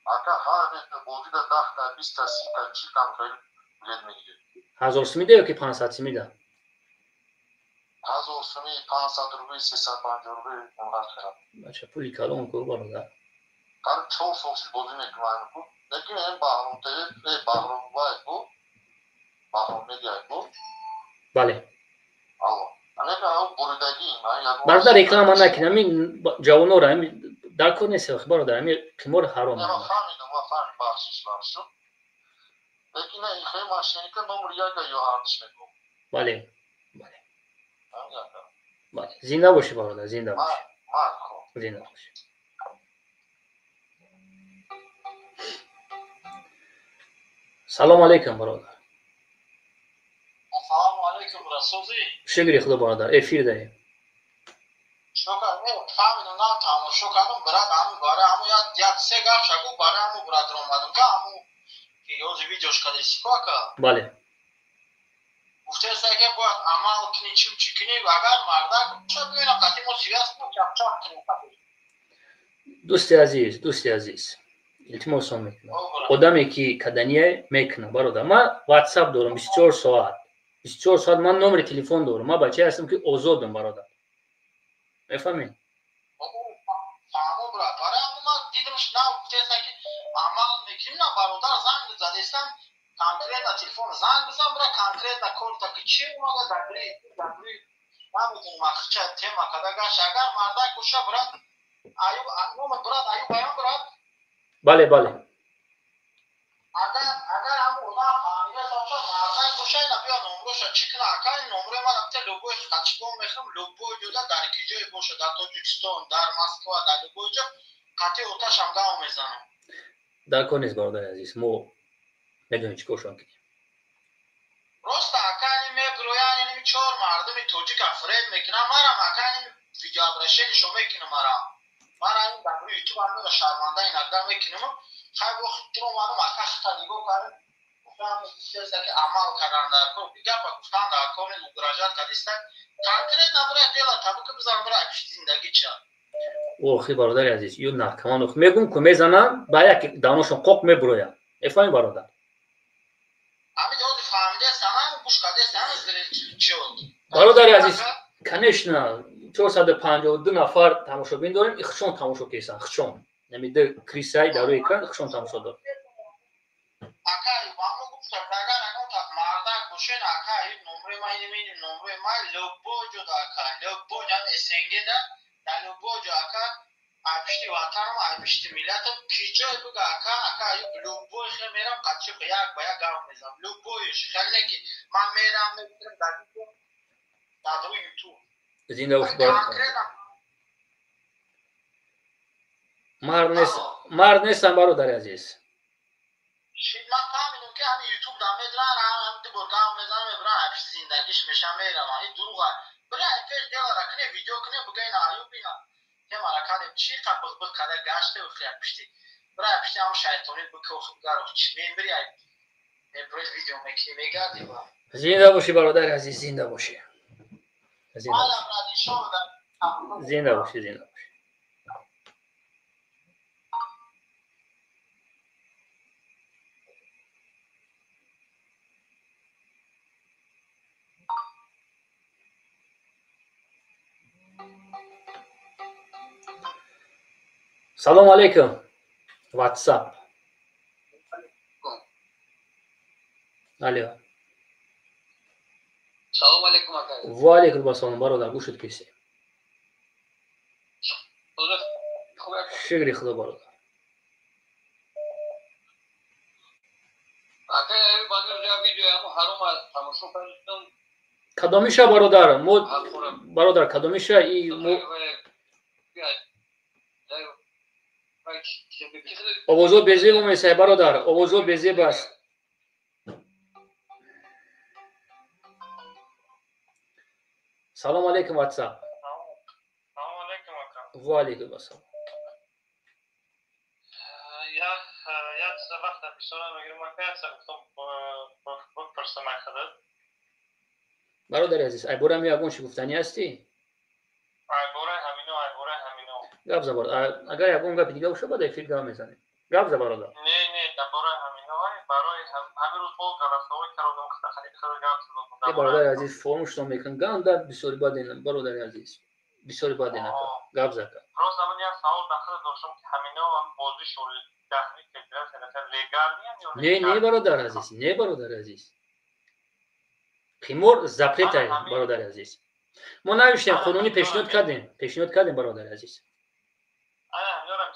اگه هر وقت بودی 10 تا 20 تا 30 تا چی کم خیلی بلد میگیره 1000 سمی ده که 500 سمی ده 1000 سمی 500 روپیه 350 روپیه اونقدر خراب بچه پولی کلام کو برادر در چون سوسی بودی میکنم کو لیکن این بحران ته بحران وای کو بحران میگه کو بله آوا انا که او بریدگی من برادر رکلام نکنم این جوانو را همین در کار نیست برادر همین قمار حرام نه فهمیدم بخشش بخشو لیکن این خیلی ماشینی که نمر یک یا هرچی میگم بله بله زنده باشی برادر زنده باشی زنده باشی سلام علیکم برادر سلام علیکم رسوزی شکری خدا برادر افیر دهیم شکر فهمیدم نه تماشا کردم برات همون باره همون یک سه گپ شگو باره همون برات رو اومدم که همون که یوز ویدیوش کده سیکا که بله گفته که باید عمل کنی چیم چی کنی و اگر مرده شد ببینم قطعی ما سیویاس ما چپ کنیم دوستی عزیز التماسم میکنم آدمی که کدنیه میکنه برادر من واتساپ دارم 24 ساعت من نمره تلفن دارم من بچه هستم که آزادم برادر میفهمی فهمو برات برای همون من دیدمش نه گفته که عمل میکنیم نه برادر زنگ زدستم کنکریت تلفن زنگ بزن برای کنکریت کار تا که چی اومده دبری نمیدونم اخچه تیما کده گشت اگر مرده کشه برات ایوب نومت برات ایوب بیان برات بله اگر همون اونا فهمیده تا مرده کشه نبیا نمروش چی کنه اکای نمره من امتی لوگوی قچبون میخوام لوگوی جدا در کی جای باشه در تاجیکستان در مسکو در لوگوی جا قطعی اوتاش هم گام میزنم در کار نیست برادر عزیز ما میدونیم چی کارشون کنیم راست اکانی میگرویان اینمی 4 مردمی توجیک افرید میکنم مرم اکانی ویدیو ابرشن شو میکنم مرم در روی یوتیوب هم شرمنده این اقدام میکنم خیلی وقت رو منو مکه خطا نگاه کردم گفتم چیزی که عمل کردن در کار دیگه پا گفتن در کار مراجعت کردستن کنکریت نبره دیلا تابوک بزن برای اکشتی زندگی چه اوخی برادر عزیز یو نرکمان اوخ میگم که میزنم با یک دانشون قوق میبرویم افهمی برادر همین یاد فهمیده سنم گوش کرده سنم چی بود برادر عزیز کنشنا 452 نفر تماشابین داریم اخشون تماشا کیسن اخشون نمیده کریسای در روی اکران اخشون تماشا دارم اکای وامو گفت اگر اگه تا مردا گوشن اکای نمره ما اینمی نمره ما لوبو جو اکای لوبو جان اسنگه دا لوبو جو اکا ابشتی وطنم ابشتی ملتم کیجا بگه اکای لوبو خه میرم قچه بیاک گام میزنم لوبوش خیلی که من میرم در روی یوتیوب زنده باش برادر مرد نیستم برادر عزیز من فهمیدم که همین یوتیوب دام میدارن هم تو برگام میزنم میبرن هفت زندگیش میشم میرم این دروغه برای فکر دیگه کنه ویدیو کنه بگین آیو بینا که مرا کردیم چی قبل بود کده گشته و خیلی پشتی برای پشتی هم شیطانی بکو خودگار و چی مین بری امروز ویدیو میکنی میگردی با زنده باشی برادر عزیز، زنده باشی. زنده حالا باشی. برای شما زنده باشی. زنده باشی. سلام علیکم. واتساپ. الو. سلام علیکم آقای و علیکم السلام برادر، گوشت کسی. شکری خدا برادر. آقای بانر ویدیو هم حرام تماشا کردم کدومیشه برادر؟ برادر کدومیشه این آوازو بزی میشه برادر، آوازو بزی بس. سلام علیکم واتساپ. سلام علیکم آقا و علیکم السلام. یک وقت پیشتر میگیرم من گفتم بپرسم خودت برادر عزیز ای برام یگون چی گفتنی هستی؟ عباره همینو گپ زبر. اگر یگون گپ دیگه باشه بعد فیلم گام میزنیم. گپ زبر برادر. نه عباره همینو برای همین روز بود جلسه کردم که خیلی گپ ای زدم برادر عزیز فرمش رو میکن گنده بسیاری بعد این برادر عزیز بسیاری بعد این گپ زد. راست من یک سوال داخل داشتم که همینو هم بازی شد تکنیک که لیگال نه نه برادر عزیز، نه برادر عزیز. قیمور زپرت است برادر عزیز. ما نوشتیم قانونی پیشنهاد کردیم برادر عزیز. انا میارم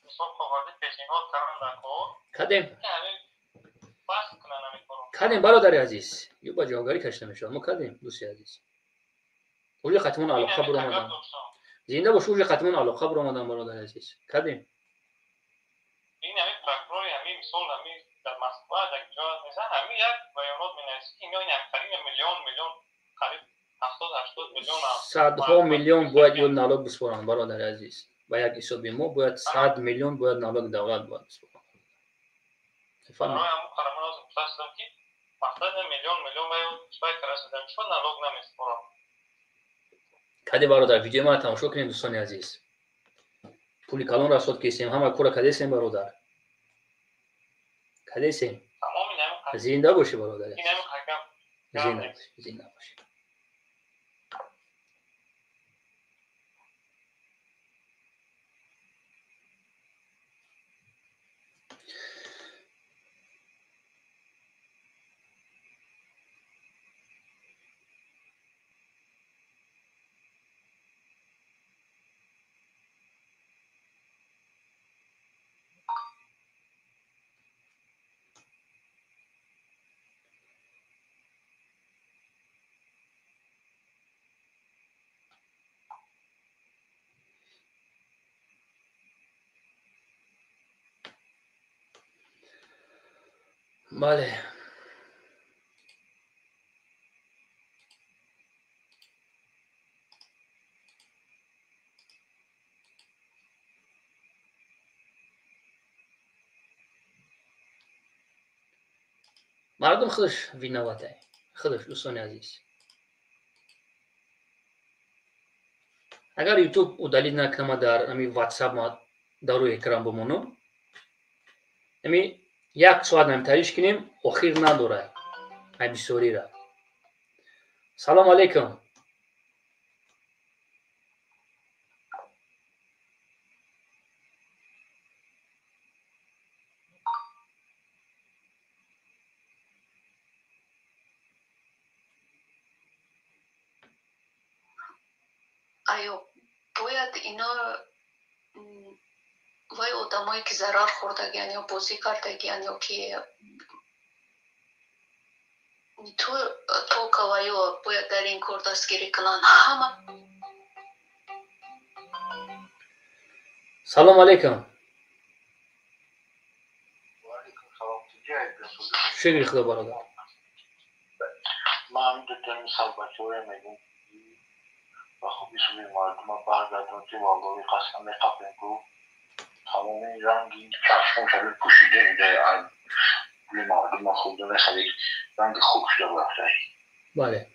مثال قواعد پیشنهاد کردن کردیم. بس کنن میکنم کردیم برادر عزیز. یه با جاگاری کشته میشه. ما کردیم دوستی عزیز. اولی ختمون علاقه برام اومدن. زنده باش اولی ختمون علاقه برام اومدن برادر عزیز. کردیم. این همین تکراری همین مثال همین در مسکو در جا مثلا همین یک بیانات می‌نویسه که اینا کمترین میلیون قریب 70 میلیون صدها میلیون باید یه نالوگ بسپارن برادر عزیز. با یک حساب ما باید 100 میلیون باید نالوگ دولت باید بسپارن. برای همون کارمان از متاسفم که مثلا میلیون باید چای کرسیدن چون نالوگ نمیسپارن. کدی برادر ویدیو ما تماشا کنید دوستان عزیز. پولی کلان را سود کیسیم همه کورا کدیسیم برادر. کدیسیم. زنده باشی برادر. زنده باشی. بله. مردم خودش ویناوته. خودش دوستان عزیز. اگر یوتیوب او دلیل نکنه در امی واتساپ ما در روی اکران بمونم. امی یک ساعت نمیتریش کنیم اخیر نداره. ای بسیاری را. سلام علیکم. آیا باید اینا وای آدمایی که ضرر خوردگین یا بازی کردگین یا که تو کوایو باید در این کار دستگیری کنن همه. سلام علیکم. شکر خدا برادر. من دو مثال بچه های میگم و خوبی سوی مردم ها برگردون که والدوی قسم میقبلیم رو تمام این رنگی چشمون شده پوشیده ایده از روی مردم ها خودونه خیلی رنگ خوب شده برفته. بله.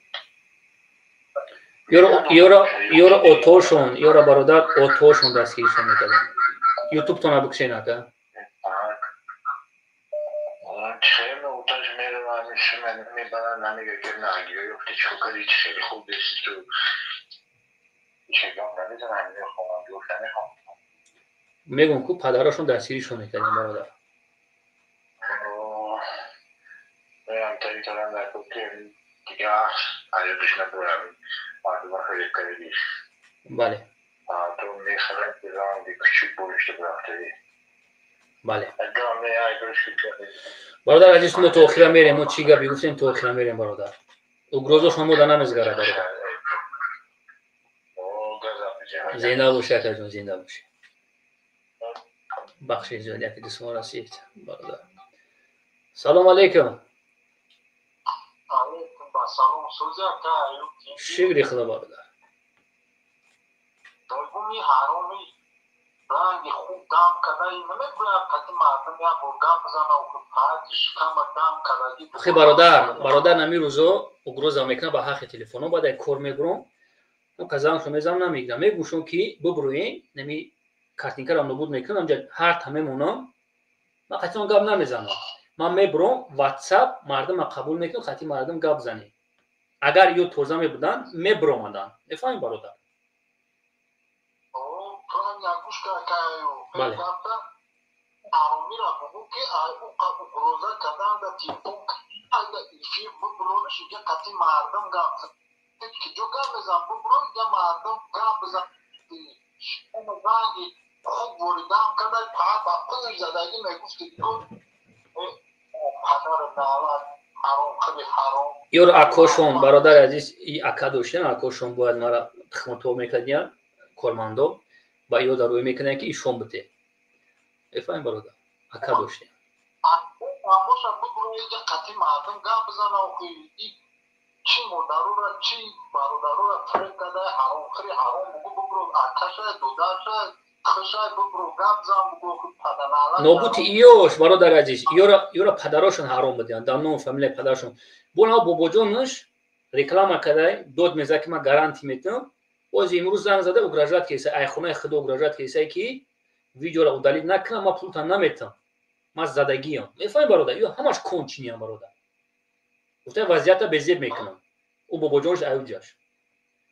یورا اوتوشون یورا برادر اوتوشون دستگیرشون میکردن. یوتیوب تو نبکشه نکن. خیلی اوتاش میره و همیشه من میبرن نمیگه که نگیره یفته چوکاری خیلی خوب بسی تو چگام نمیدن همیده خواهم گفتنی هم میگم که پدراشون دستگیرشون میکردن برادر. میرم تایی کارم در کن که دیگه علیقش نبورم مردم خیلی کردیش. بله. تو میخواه که رانگی کچک بولشته برافته. بله. اگرامه ایگرش که برادر عزیز ما تو اخیرا میریم ما چیگا بیگفتیم تو اخیرا میریم برادر. اوگروزو شما دانم ازگاره برادر. زنده باشه اکا جون زنده باشه. بخشی زیادی اکی دستما رسید برادر. سلام علیکم. سلام سوزی اکا ایوکی. شکری خدا برادر. دومی حرامی رنگ خوب دام کدایی نمیگوید کتی مردم یا برگام بزنه و که پاکش کم دام کدایی. خی برادر نمی روزو اوگروزا میکنه با حق تلفنو بعد کور میگرم. اون کزام شو میزام نمیگم میگوشون کی ببروین نمی کارتینکا رو نبود میکنم جد هر تمام اونا ما قطعا گاب نمیزنم من میبرم واتساپ مردم قبول میکنم خاطی مردم گاب زنی اگر یو توزا میبودن میبرم آدم میفهمی برادر تو هم یکوش که بله حرامی را بگو که اوگروزا کدام دا تیپون اگر ایفی ببرونش که قطعی مردم گاب زنی که جو گاب بزن ببرون یا مردم گاب بزن اما رنگی خوب وردم کدای پاک با خودش زدگی میگفتی که پدر نالت حرام خیلی حرام یور اکوشون برادر عزیز ای اکا داشتن اکوشون باید مرا تخمتو میکردن کارمندو با یو دروی میکنن که ایشون بده بفهم برادر اکا داشتن اموشا بگروه که قطعی مردم گاب بزنه و که چی مدارو را چی برادرو را فرق کده حرام خیلی حرام بگو بگرو اکشه دوداشه خشای بگرو گاب زن بگو که پدنالت نوبوتی ایوش برادر عزیز یورا پدراشون حرام بدن دانو فامیل پدرشون بونا باباجونش реклама کردای دود میزه که من گارانتی میتونم باز امروز زنگ زده اوگراجات کیسه ای خونه خود اوگراجات کیسه کی ویدیو را удалить نکنم ما پول تا نمیتونم ما زدگیم میفهمی برادر یو همش کنچینی ام برادر گفته وضعیت بزیر میکنم او باباجونش ایوجاش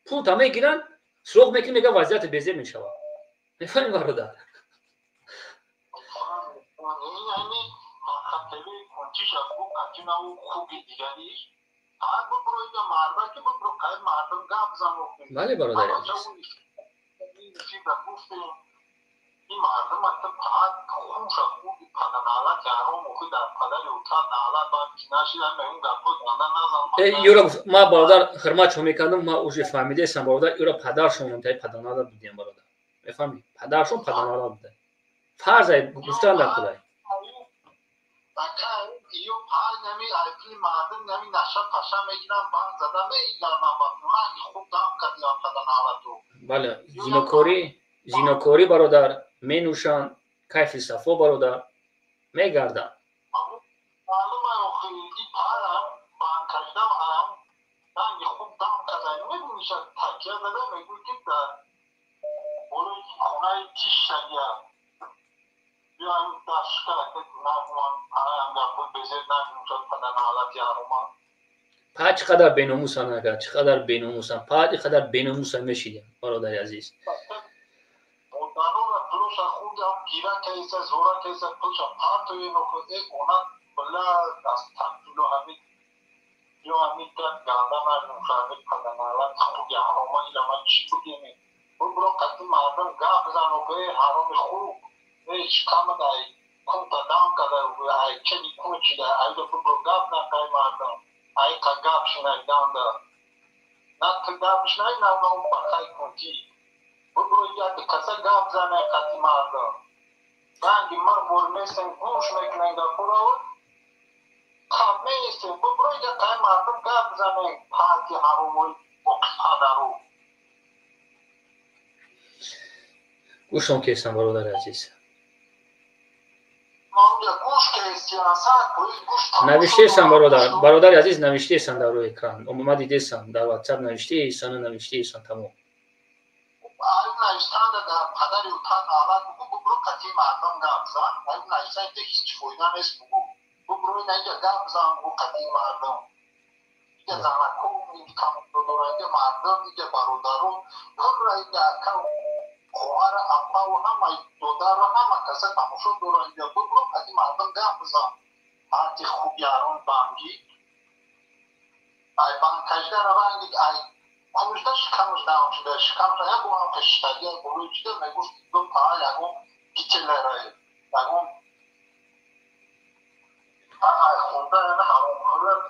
پول تا میگیرن سوق میکنه میگه وضعیت بزیر میشوه میفهمی برادر یعنی خطلی کنچیش از بو کچینا و خوبی دیگریش هر ببروی که مردم که ببرو که مردم گاب زن بله برادر عزیز این گفتیم این مردم حتی پاک خوش خوبی پدنالت یارو موقع در پدر اوتا نالت باید کناشی هم این گفت داندن نزن یورا ما برادر خدمت شما میکردم ما اوج فهمیده هستم برادر یورا پدرشون اونتای پدنالت بودیم برادر میفهمی پدرشون پدنالت بوده فرض گفتن در خدای بکر ایو پای نمی ایپلی مردم نمی نشه پشه میگیرن بند زده میگیرن من خوب دام کردیم پدنالتو بله زینوکوری برادر می نوشن کیف صفا برادر میگردن معلومه اخی این پای هم بند کردم هم من خوب دام کردیم میگویشه تکیه زده میگوی که در بروی خونه چیش شگیه یا این داشت که نگوان پای هم در خود بزید نگوشد پدنالت یارومان پا چقدر بیناموسن اگر چقدر بیناموسن پا چقدر بیناموسن میشیدیم برادر عزیز مدارو پلوش خود هم گیره کیسه زورا کیسه پلوش پا توی نکو ای اونا بلا از تبدیلو همید یا همید کرد گانده مردم شاید پدنالت خوب یا حراما ایلما چی بگیمی برو قطعی مردم گاه بزن و به حرام خوب ایش کم دای کنتا دام کده و ای چلی کوچی ده ای دو برو گاه نکای مردم ای که گاه شنای دانده نه که گاه شنای نه اون بخای کنتی برو یا کسا گاه زنه قطعی مردم رنگی من برمیسن گوش میکنن در خدا خب میسته ببروید که مردم گپ بزنه پاکی حروموی پدرو گوش کن که هستم برادر عزیز. نوشته ایستم برادر عزیز، نوشته ایستم در روی اکران. ما دیده ایستم در واتساپ نوشته ایستم و نوشته ایستم تمام. نوشتن در پدری و تن آلت بگو برو قطعی مردم گپ بزن. نوشتن که هیچ فایده نیست بگو برو اینجا گپ بزن بگو قطعی مردم. اینجا زنکو میگم اینجا مردم اینجا برادرو پر اینجا اکا خواهر اپا و همه دودر و همه کسی تماشا دور اینجا برو قطعی مردم گپ بزن. هرچی خوب یارون بانگی ای بانگ کجده رو بانگی ای کمشده شکمش نام شده شکمش یک بانم کشتگی بروی چیده میگوشت دو پا یکم گیچه لرای یکم ای خونده اینه حرام خورد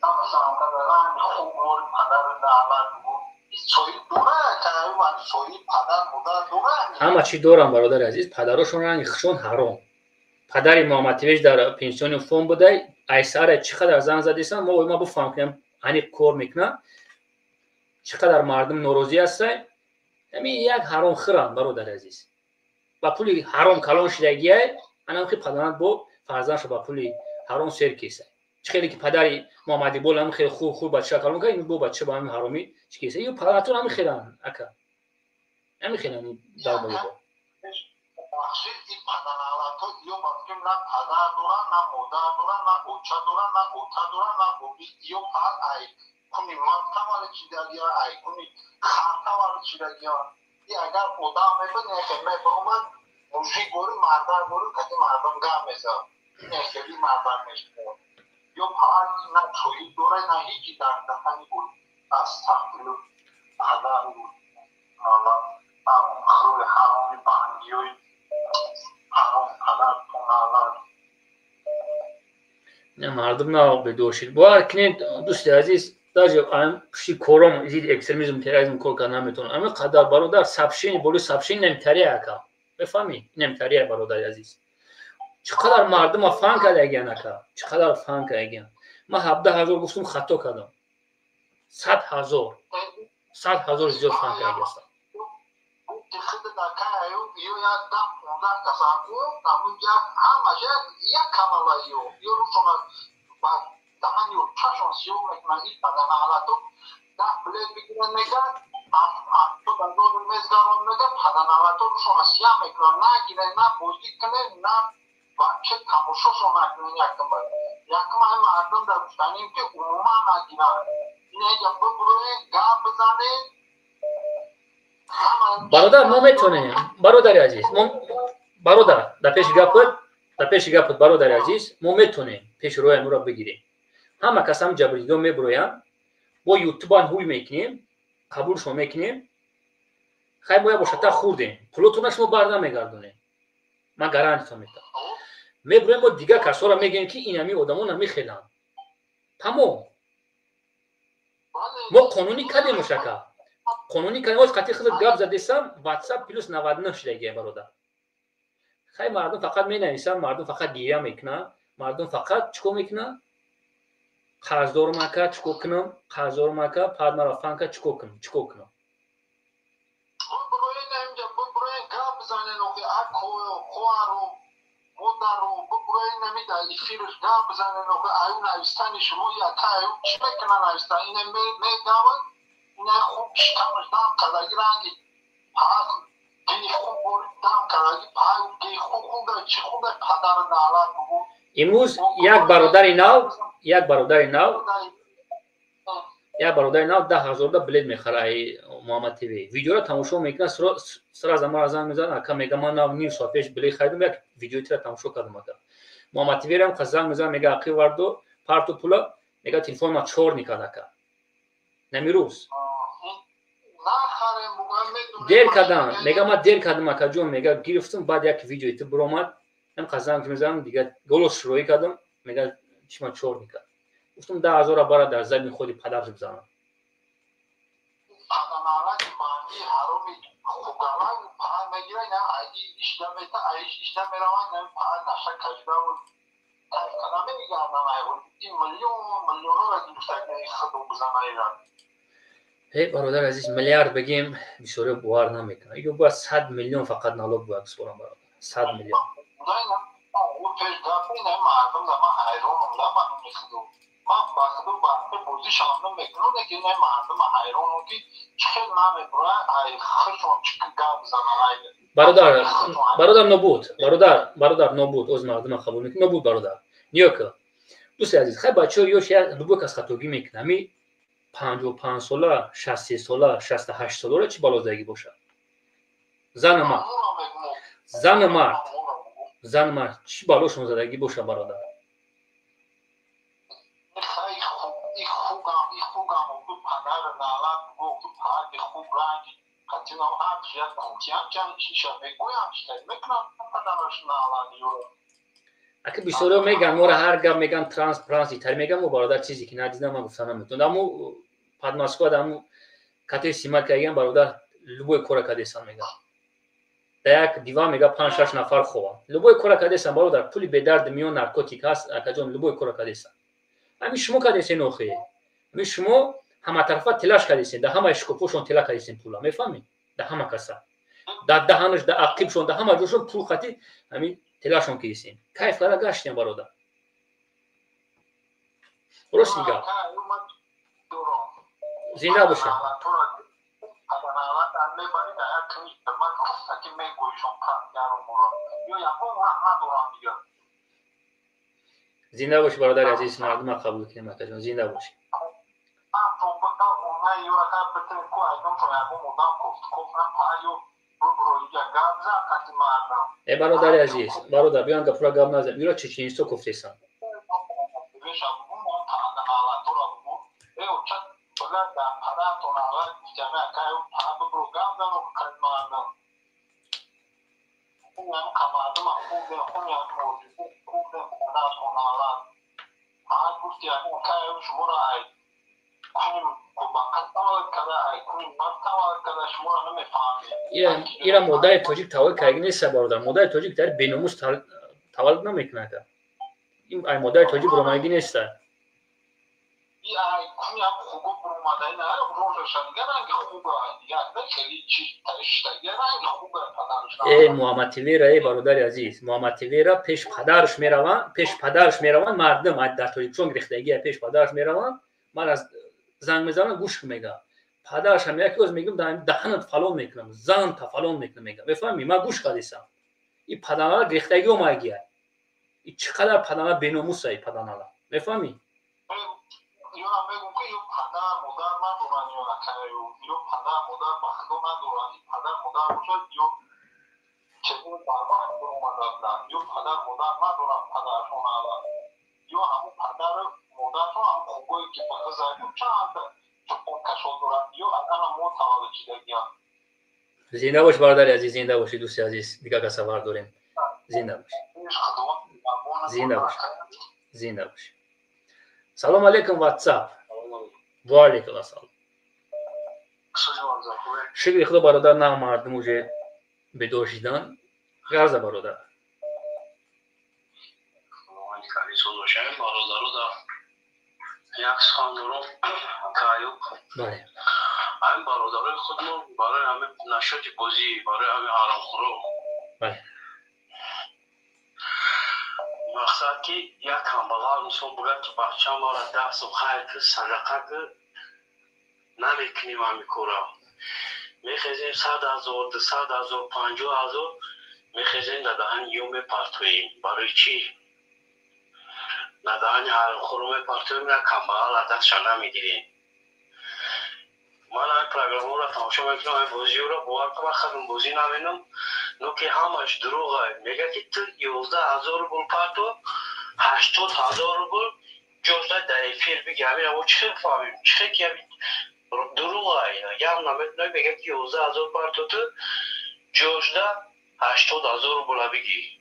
سمسان کدران خوب بور پدر دعوت بود سوی دوره که ایوان سوی پدر مدر دوره همه چی دارم برادر عزیز. پدرشون رنگشون حرام. پدری محمدیویچ در پنسیون فون بوده. ایسر چقدر زنگ زدیستن ما بفهم کنیم هنی کار میکنه چقدر مردم ناراضی هستن. همین یک حرام خورم برادر عزیز. با پولی حرام کلان شدگیه انا خیلی پدران با فرزندش با پولی حرام سر کیسه. خیلی که پدری محمدی بول هم خیلی خوب بچه کلان کنه این بو بچه با همین حرامی چی کیسه. یو پدراتون هم خیرن اکا همین خیرن در بالا با بخشید این پدر علتو یا باید نه پدر دورن نه مادر دورن نه اوچه دورن نه اوتا دورن نه بوبی یا پد ای کنی مدکه والی چی داری ای کنی خرکه والی چی داری ای اگر اودا میبود نخیمه برومد موشی گوری مردر گوری کتی مردم گم میزد نخیلی مردر میشد یا پد نه چوی دوره نه هیچی در دهنی بود از تحتیل پدر بود خروی حرامی بانگیوی حرام پدر تونالر نه مردم نه بدوشید. با کنید دوست عزیز داجو ام شی کورم زید اکستریمیسم تروریسم کول کنه نمیتونم. اما قدر برادر سبشین بولی سبشین نمیتریه اکا بفهمی نمیتریه برادر عزیز. چقدر مردم فان کردن اکا چقدر فان کردن. ما 17000 گفتم خطا کردم. 100,000 زیاد فان کردم. خود دکای یو یا دم اونجا کسانو تامونجا همه یک کاملایو یو روشون با دهانیو چشم سیو میکنی پدر نهالاتو دا پلیت بگیرن نگاه تو دندون میزگارون نگاه پدر نهالاتو روشون سیاه میکنن نه گیره نه بودی کنه نه بچه تماشاشون نکنه یکم باید یکم های مردم در بستانیم که عموما نگیره اینه جنب بروه گاب بزنه برادر ما میتونیم برادر عزیز برادر در پیش گپت برادر عزیز ما میتونیم پیش روی نورا بگیریم. همه کسام جبریدو میبرویم با یوتیوب هوی میکنیم قبول شو میکنیم خیلی باید باشه تا خوردیم پلوتونش ما بر نمیگردونیم. من گارانتی میدم میبرویم با دیگه کسا را میگیم که این همی آدمون نمیخیلن تمام ما قانونی کردیم مشکل قانونی کردیم از قطعی خود گپ زدیستم واتساپ پلوس 99 شده برادر. خیلی مردم فقط می نویسن مردم فقط گیره میکنن مردم فقط چیکار میکنن قرضدار مکه چیکار کنم قرضدار مکه پد مرا فنکه چیکار کنم بروی نمیجا بروی گپ بزنه نوخی اکو خوارو مدرو بروی نمیده ایفیرش گپ بزنه نوخی ایو نویستانی شما یا تا ایو چی میکنن نویستن اینه میگاون اینه خوب شکمش دام کداگی رنگی پاک گی خوب بوری دام کداگی پاک گی خوب چی خوبه پدر نالات بگو امروز یک برادر نو 10,000 دا بلد میخره محمد تیوی ویدیو را تماشا میکنه سر از ما ازم میزنه که میگه من نو نیم ساعت پیش بلد خریدم یک ویدیو را تماشا کردم محمد تیوی هم خزان میزنه میگه اخی وردو پارتو پولا میگه تلفن ما چور میکنه که نمیروز دیر کردم میگه ما دیر کردم اکا جون میگه گرفتم بعد یک ویدیو تو برآمد هم خزان که میزنم دیگه گلوش روی کردم میگه چی من چور میکنه گفتم 10,000 برا در زمین خودی پدرش بزنم پدرنالات مانگی حرومی خوگالای پا میگیره نه ایشتم میروان نه پا نشه کجبه بود کلمه میگم نمیگم این میلیون را گرفتن خودم بزنم. هی برادر عزیز میلیارد بگیم بیشتر باور نمیکنه. اگه باید 100 میلیون فقط نالوگ باید بسپارم برادر. 100 میلیون. نه اون پیش دفعه نه مردم دما حیرانم دما میخدو. من باخدو باخته بودی شامل میکنم که نه مردم حیرانم که چه نمی برای ای خشم چه گاب زنای. برادر نبود. برادر نبود. از مردم قبول میکنه نبود برادر. نیوکه. دوست عزیز خیلی بچه‌ها یوش لبوک از خطاگی میکنه. می 55 ساله، 60 ساله، 68 ساله را چی بالادگی باشه؟ زن مرد چی بالاشون زدگی باشه برادر؟ این خوبم و تو پدر نالت گفت تو پدر خوب رنگی حتی نام عبشیت کنتیم که چیشه بگویم چیشه میکنم پدرش نالت یورو اگه بیشتر میگن مورا هر گام میگن ترانس تر میگم و برادر چیزی که ندیدم من گفتم نمیتونم اما پادماسکو دامو کاتای سیمات کردن برادر لبوی کورا کادیسان میگن یک دیوان میگه 5-6 نفر خوبه لبوی کورا کادیسان برادر پولی به درد میون نارکوتیک هست اکجون لبوی کورا کادیسان همین شما کادیسین اوخی همین شما همه طرفا تلاش کادیسین ده همه اشکوپوشون تلا کادیسین پولا میفهمی ده همه کسا ده دهانش ده عقیبشون ده همه جوشون پول خاطی همین تلاشون کیسین کیف کارا گشتیم برادر درست میگم زنده باشه زنده باش برادر عزیز مردم قبول کنیم مکجون زنده باش ای برادر عزیز برادر بیان گپرا گپ نزن میرا چچینستو گفتیسن ایران مدای توجیک تولد کردی نیست برادر مدای توجیک در بیناموس تولد نمیکنه که این ای مدای توجیک رومانگی نیست ای محمد تیویرا ای برادر عزیز محمد تیویرا پیش پدرش میروان مردم در توجیک چون گرفتگی پیش پدرش میروان من از زنگ میزنم گوش میگم پدرش هم یک روز میگم دهنت فلان میکنم زن تا فلان میکنم میگم بفهمی من گوش کردیسم این پدرها گرفتگی اومگیه این چقدر پدرها بیناموسه این پدرها بفهمی زنده باش برادر عزیز زنده باشی دوست عزیز دیگه که سوار داریم زنده باش زنده باش سلام علیکم واتساپ و علیکم السلام شکر خدا برادر نه مردم اوجه بدوشیدن غرض برادر بله این برادرای خودمون برای همه نشاط بازی برای همه حرامخورو بله مقصد که یک کمبغال مثلا بگه که بچه ما را دست و خیر که صدقه که نمیکنیم همی کورا میخیزیم 100,000 200,000 50,000 میخیزیم در دهن یوم میپرتویم برای چی؟ در دهن حرامخورو میپرتویم یک کمبغال را دستش نمیگیریم من این پروگرام را تماشا میکنم این بازی را باور کنم خودم بازی نبینم نو که همش دروغه میگه که تو 11,000 روبل پرتو 80,000 روبل جزده در فیل بگی همین او چه فهمیم چه که دروغه اینا یا هم نمیتونه میگه که 11,000 پرتو تو جزده 80,000 روبل بگی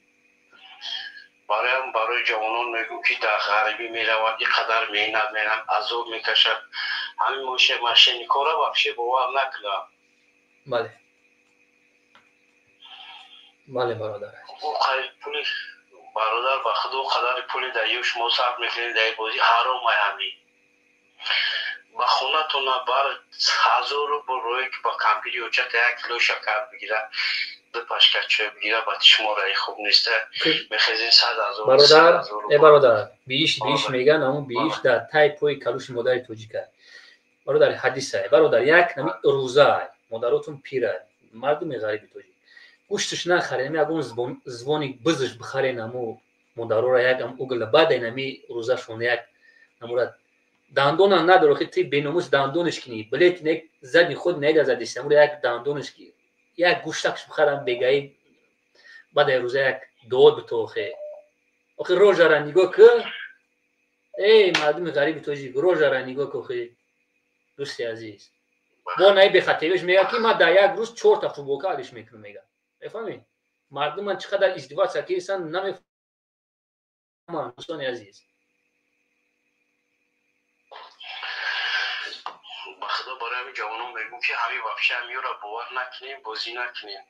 برای جوانان میگو که در غریبی میروند اینقدر مهنت میرم عذاب میکشد همین ماشین کارا وحشی باور نکنم بله برادر او خیلی پولی برادر به خدا قدر پول در شما صرف میکنید در بازی حرام همین با خونتون بر 1000 روبل روی که با کمپیوتر چت 1 کیلو شکر بگیره دو پشکت چای بگیره با شما رای خوب نیست میخوازین 100,000 برادر برادر بیش میگن اما بیش در تایپوی کلوش مادر توجی کرد برادر حدیثه برادر یک نمی روزه مادراتون پیره مردم غریبی توجی گوشتش نخرین اگه اون زبانی بزش بخرین امو مادرو را یک ام اوگل بعد نمی روزه شون یک نمورد دندون نداره که تی بیناموس دندونش کنی بلیت یک زدی خود نیده زدی سمور یک دندونش کی یک گوشتکش بخرم بگایی بعد روزه یک دود بتوخه آخه روزه را نگاه که ای مردم غریب توجی روزه را نگاه که خیلی دوستی عزیز با نای به خاطرش میگه که ما در یک روز 4 تا فوتبالکارش میکنم میگه بفهمی مردم من چقدر ازدواج سکیسن نمیفهمن دوستان عزیز با خدا برای همین جوانان میگم که همین وحشه همی را باور نکنیم بازی نکنیم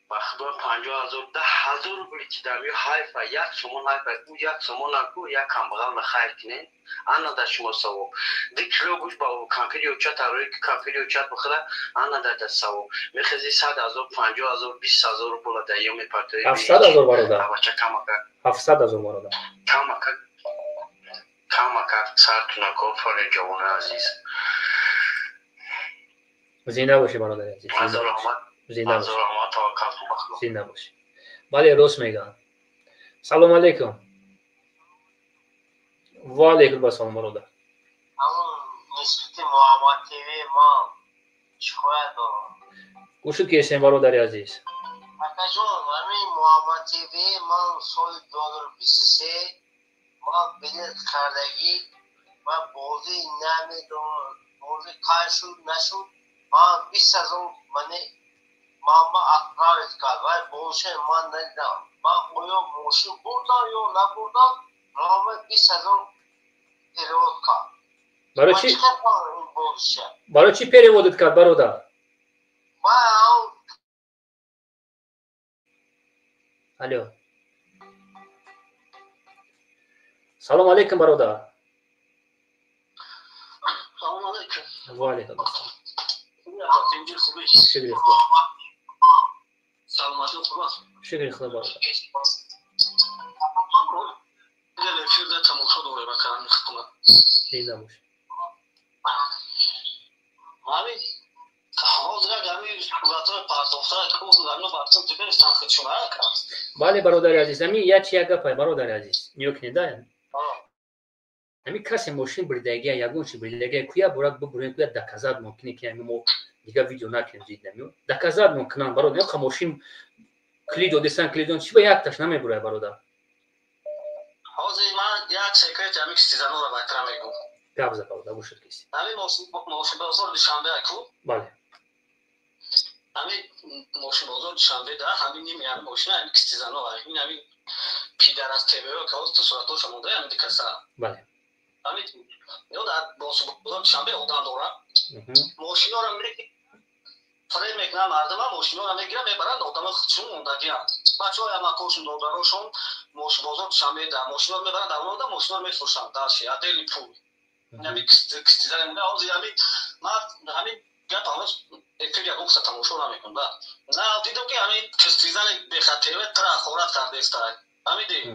با خدا 50,000 10,000 روبل که در میو حیفه یک سومون حیفه او یک سومون نکو یک کمبغل خیر کنین انا در شما سواب 2 کیلو گوش با کمپیوتر و چت روی کمپیوتر و چت بخره انا در دست سواب میخوازی 100,000 50,000 20,000 روبل در یوم پرتوی 700,000 برادر بچه کم کرد 700,000 برادر کم کرد سرتون کار فر جوان عزیز زنده باشی برادر عزیز زنده باشی زنده باشی بله راست میگن سلام علیکم و علیکم السلام برادر نسبت محمد تیوی ما شکایت دارم گوشت کیسیم برادر عزیز اکا جون همین محمد تیوی من سال 2023 ما بلیت خردگی و بازی نمیدونم بازی کار شد نشد من 20,000 ما اقرارت کرد و بازی من ندیدم من آیا موشی بردم یا نبردم من 20,000 پیرود کرد برای چی پیرودت کرد برادر الو سلام علیکم برادر سلام علیکم و علیکم السلام شکر خدا سلامتی خوبه شکر خدا برادر الفیر ده تماشا دوره بکنم خدمت زنده باش همین حاضر گامی صورتای پرتوفته که اون گامی براتون دیگه که شما کرد بله برادر عزیز همین یک گپ برادر عزیز میکنید همین کسی ماشین بردگی یگون چی بردگی کویا برات ببرین کویا دکازاد ممکنه که همین دیگه ویدیو نکنیم زید نمیو دکازاد ممکنه برادر نه ماشین کلیدو دستن کلیدون چی با یک تاش نمیبره برادر حاضر من یک سکرت همین استیزانو رو بهتر میگم گابزا برادر گوشت کیسی همین ماشین بازار دوشنبه کو بله همین ماشین بازار دوشنبه ده همین نمیان ماشین همین استیزانو همین پیدر از تیبه که از تو صورتش مونده همین دیکسا بله همین یا در بازار دوشنبه آدم داره ماشینا رو میگه فرای میکنن مردم ماشینا رو میگیرن میبرن آدم خودشون موندگیان بچه‌ها هم کوشون دادارشون ماشین بازار دوشنبه ده ماشینا رو میبرن در اون ماشینا رو میفروشن در شیادلی پول همین کستیزن مونه از همین من همین گپ هنوز اکتیو یک وقت تماشا نمیکنم نه دیدم که همین کستیزن به خاطر تر خورد کرده است همین دی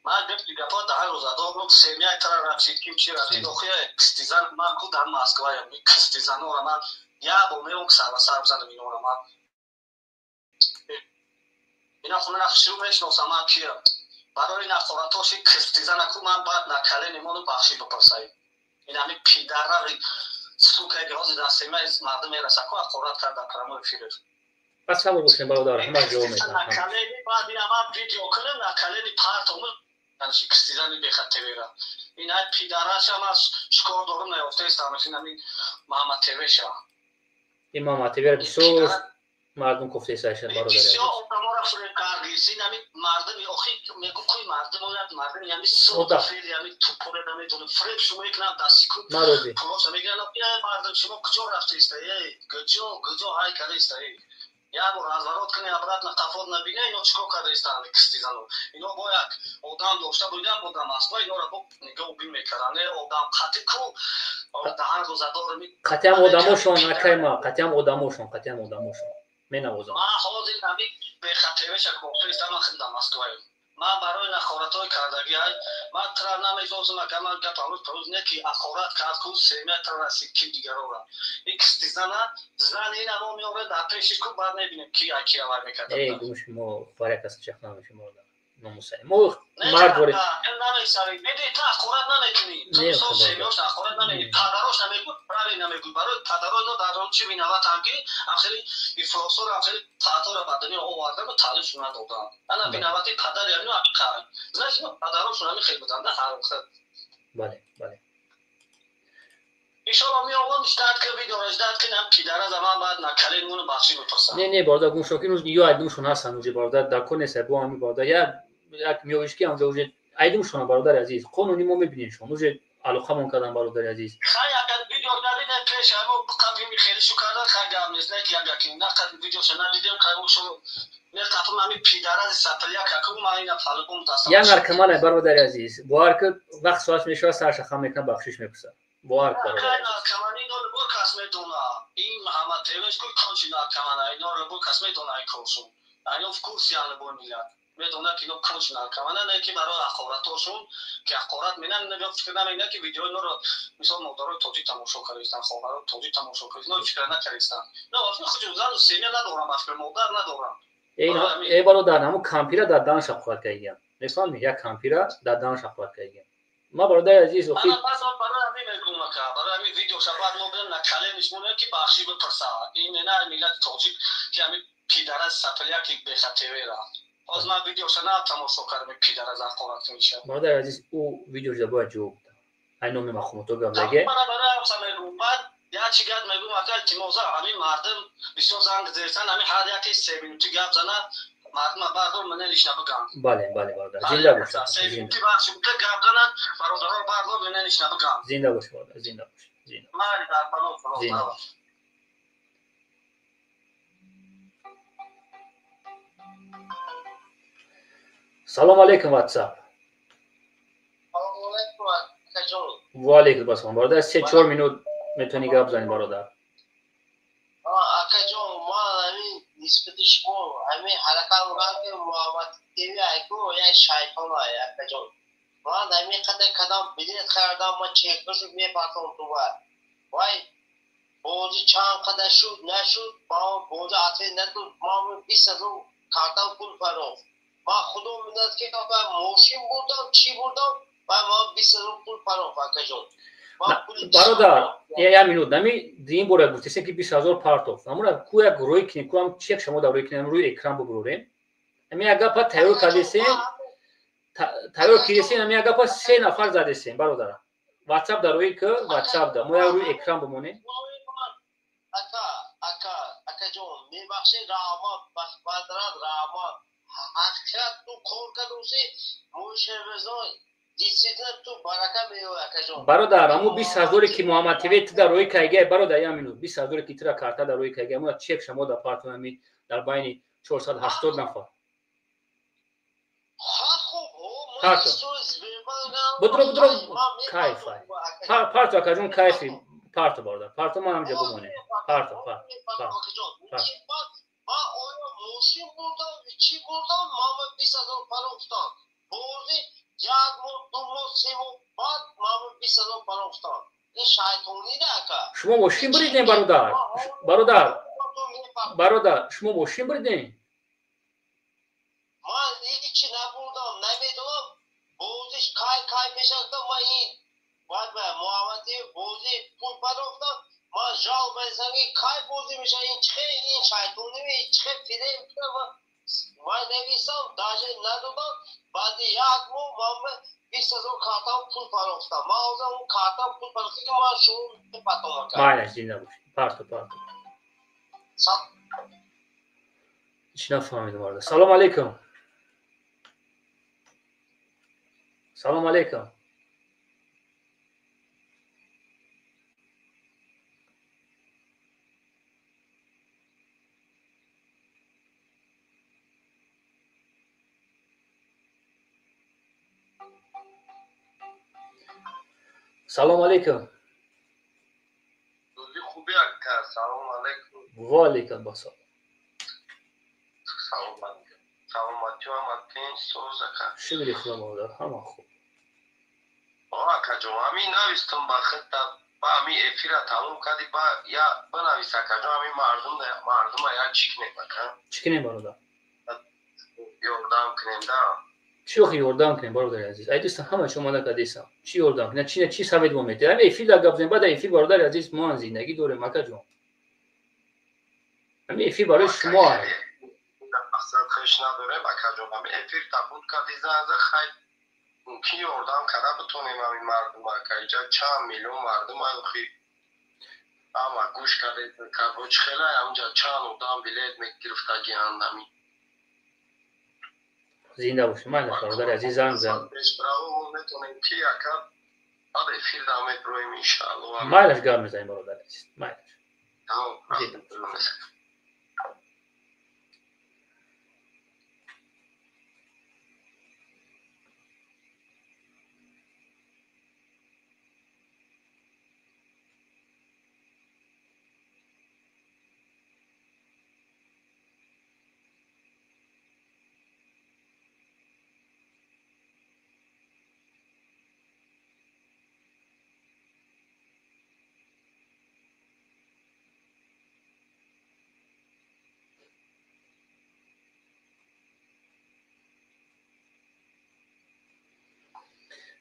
من گپ در روز دادم سمیه تر رفت کیم چی رفت داخل کستیزن من کو در مسکو همین کستیزن رو من یا با میون سر بزنم اینو رو من اینا خونه نخشیو میشناسم من کیم برای این افراتوش کستیزن کو من بعد نکله نمونو بخشی بپرسایی این همین پیدر را سوکه گهازی دسته ما از مردم میرسه که اخورات کرده کرمو فیرش پس هم باشیم برادر همه جواب میدن نکله نی بعد این همه ویدیو کنم نکله نی پارتومو یعنی کستیزن بخاطر تیویرا این های پیدرش هم از شکار دارم نیافته است همین همین محمد تیویشا این محمد تیویر بسیار مردم کفته سایشن برادر بسیار آدم‌ها فرق کارگیسی نمی مردم آخی میگم کوی مردم یعنی سودا فیل یعنی تو پول نمیدونه فرق شما یک نام دستیکو ناروزی پولش میگن یا مردم شما کجا رفته است کجا های کاری است як разворот кунӣ обратно қафот набинӣ, ино чикор карда истанд кистизану. Ино бо як одам дошта будам бо Москва, инора бо нигоҳ бин мекарданд. Одам қатӣ ку даҳан розадор ми. қатям одамошон акайма, қатям одамошон менавозам. Ман ҳозир наби бехатирешак боқӣ истам хида Москва. Ман барои нахоратҳои кардагӣ ман тра намезозам, агар ман гапам рӯз не ки ахорат кард ку семя тра раси ки дигарора. Ин кистизана зан ин амо меорад дар пешиш ку бад мебинем ки аки авар мекард. Эй, гумш мо фаряк аст чах намешим орда. Номусай. Мо мард бори. Намесави, биди та ахорат наметуни. Не то семяш ахорат намеи. Падарош намегӯ, прави намегӯ. Барои падарош но дар чӣ минаватам ки ахири ифлосор ахири таътора бадани оварда ва таълим шуна додам. Ана минавати падар яно акай. Знаеш мо падарош нами хел буданда ҳар вақт. Бале, бале. Иншалло миёвам ждат ки видео ждат ки нам пидара заман баъд накалин муну бахши бутоса. Не, барда гумшокин уж ё айдумшон ҳастан уж барда дар конеса бо ами барда як миёвишки ам уж айдумшон бародари азиз. Қонуни мо мебинем шон уж алоқамон кардан бародари азиз. Хай агар видео надидем пеш амо қабли михелишу кардан хай гам нест не ки агар ки нақад видео ша надидем каймошо мертапам ами пидара сапля каку майна фалгум таста. Я наркоман бародари азиз. Боар ки вақт соат мешава сарша хам мекунам бахшиш мепурса. Боар бародари. Наркомани дор бо кас метона. Ин Муҳаммад Тевеш ку кончи наркомана инор бо кас метона ай курсу. Айно курси ан бо милат. Медона ки но кончи наркомана не ки барои ахоратошун ки ахорат менан не фикр намена ки видео норо мисол модаро тоҷи тамошо кардистан, ховаро тоҷи тамошо кардистан, фикр накардистан. Но афин хуҷу зан семя надорам, афин модар надорам. Эй бародар, ҳаму кампира дар дан шахват кайган. Мефаҳмӣ, як кампира дар дан шахват кайган. Ма бародари азиз охи барои ами мегӯм ка барои ами видео шабад мо бирем накалемиш муне ки бахши бипурса. Ин мена миллат тоҷик ки ами пидара сапля ки бехатевера. Оз ман видео ша на тамошо кардам пидара захорат миша. бародари азиз у видео ҷа бояд ҷавоб дам. Ай номи махмуто гап заге. Мана барои амса мегӯм бад я чӣ гап мегӯм aka тимоза ами мардам бисёр занг зерсан ами ҳар яке 3 минути гап зана мардам бардор мене лишна бигам. Бале, бародар. Зинда бош. 3 минути бахш буда гап зана бародаро бардор мене лишна бигам. Зинда бош бародар, зинда бош. Мали дар панов Зинда фало. бош. Салом алейкум WhatsApp. Ва алейкум ассалом. Бародар 3-4 минут метони гап зани бародар. Акаҷон ма ами нисбати шумо ами ҳаракат мекунам ки Муҳаммад ТВ айку як шайтон ай акаҷон. Ман ами қадар кадам билет хардам ма чекашо мепартам ту бар. Вай бози чанд қадар шуд нашуд ма бози атвет надуд ма 20,000 картам пул парохт. Ма худо минат ки мошин бурдам чӣ бурдам ва ма 20,000 пул парохт акаҷон. бародар я минут нами дин бора гуфтесем ки 20,000 партов амура ку як рӯй кинем ку ам чек шамо дар рӯй кинем рӯи экран бубурем ами агапа тайёр кардесем тайёр киресем ами агапа 3 нафар задесем бародар WhatsApp дар рӯи ки WhatsApp да мо як рӯи экран бумонем ака ҷон мебахши раҳма бахбадрат раҳма ҳақиқат ту кор кадоси мушавизон бародар аму 20,000 ки Муҳаммад ТВ дар рӯи кайга бародар я минут 20,000 ки тира карта дар рӯи кайга мо чек шамо дар партонами дар байни 480 нафар будро кайфай парто акажон кайфи парто бародар парто ма ҳамҷа бумоне парто мошин бурдам чӣ бурдам мама 20,000 парохтам бози як моҳ ду моҳ се моҳ баъд мама 20,000 парохтам ин шайтонида ака шумо мошин буридем бародар шумо мошин буридем ман ҳичи набурдам намедонам бозиш кай мешактам ма ин баъд Муҳаммад бози пул парохтам ман жал байсанги кай бози меша ин чихе ин шайтоними чихе филм ман нависам даже надодам баъди як моҳ ман 20,000 картам пул парохтам ман ҳозир он картам пул парохтам ки ман шумо мепатонам майна зинда бош парто ҳеч нафаҳмидам бародар салом алейкум سلام علیکم. دوزی خوبی اکر. سلام علیکم. و علیکم السلام. سلامتی و مطمئن سوز اکر. شکر خدا مادر همه خوب. اکر جان همین نویستم با خط با همین افیر تموم کردی با یا بنویس اکر جان همین مردم یا چیکنه بکن. چیکنه برادر. یوردام کنیم دا. چی وقتی یوردام کنیم برادر عزیز؟ ای دوستان همه شما نکردیسم. چی یوردام کنیم؟ چی سبب مومیتی؟ همین افیر در گفتن بعد افیر برادر عزیز ما زندگی دوره مکه جان. همین افیر برای شما. اصلا خش نداره بکر جان همین افیر تبود کردی زنز خیلی کی یوردام کرده بتونیم همین مردم اکر اینجا چند میلیون مردم اخی اما گوش کرده کبوچ خیلی همونجا چند اودام بلیت میگرفته گیاندمی زنده باشی. من برادر عزیز زنگ زدم. پیش براو میتونیم کی اکر آده فیل دامه برویم انشاءالله. مالش گام میزنیم برادر عزیز. مالش. زنده باشی.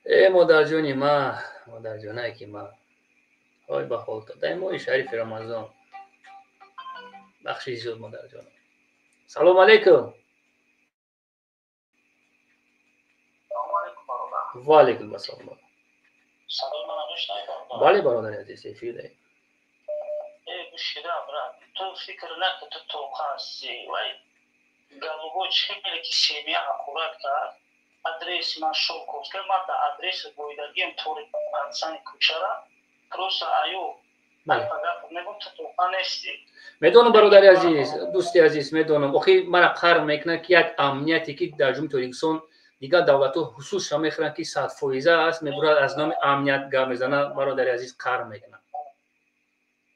ای مادر جونی ما مادر جونایی که ما های با خودت در ماه شریف رمضان بخشی زود مادر جان. سلام علیکم. و علیکم السلام. سلام علیکم. بله برادر عزیز افیده. گوشیده برات تو فکر نکن تو توقع هستی وای گالوبو چخیلی که سیمیا خوراک کرد آدرس من شو کوست که ما تا آدرس بویدگیم توری انسانی کوچرا پروسا آیو بله. فقط نگم تو توقع نیستی. میدونم برادر عزیز دوستی عزیز میدونم اخی مرا قهر میکنه که یک امنیتی که در جمهوری تاجیکستان دیگه دولت ها خصوص را میخورن که 100% است میبرد از نام امنیت گام میزنه برادر عزیز قهر میکنه.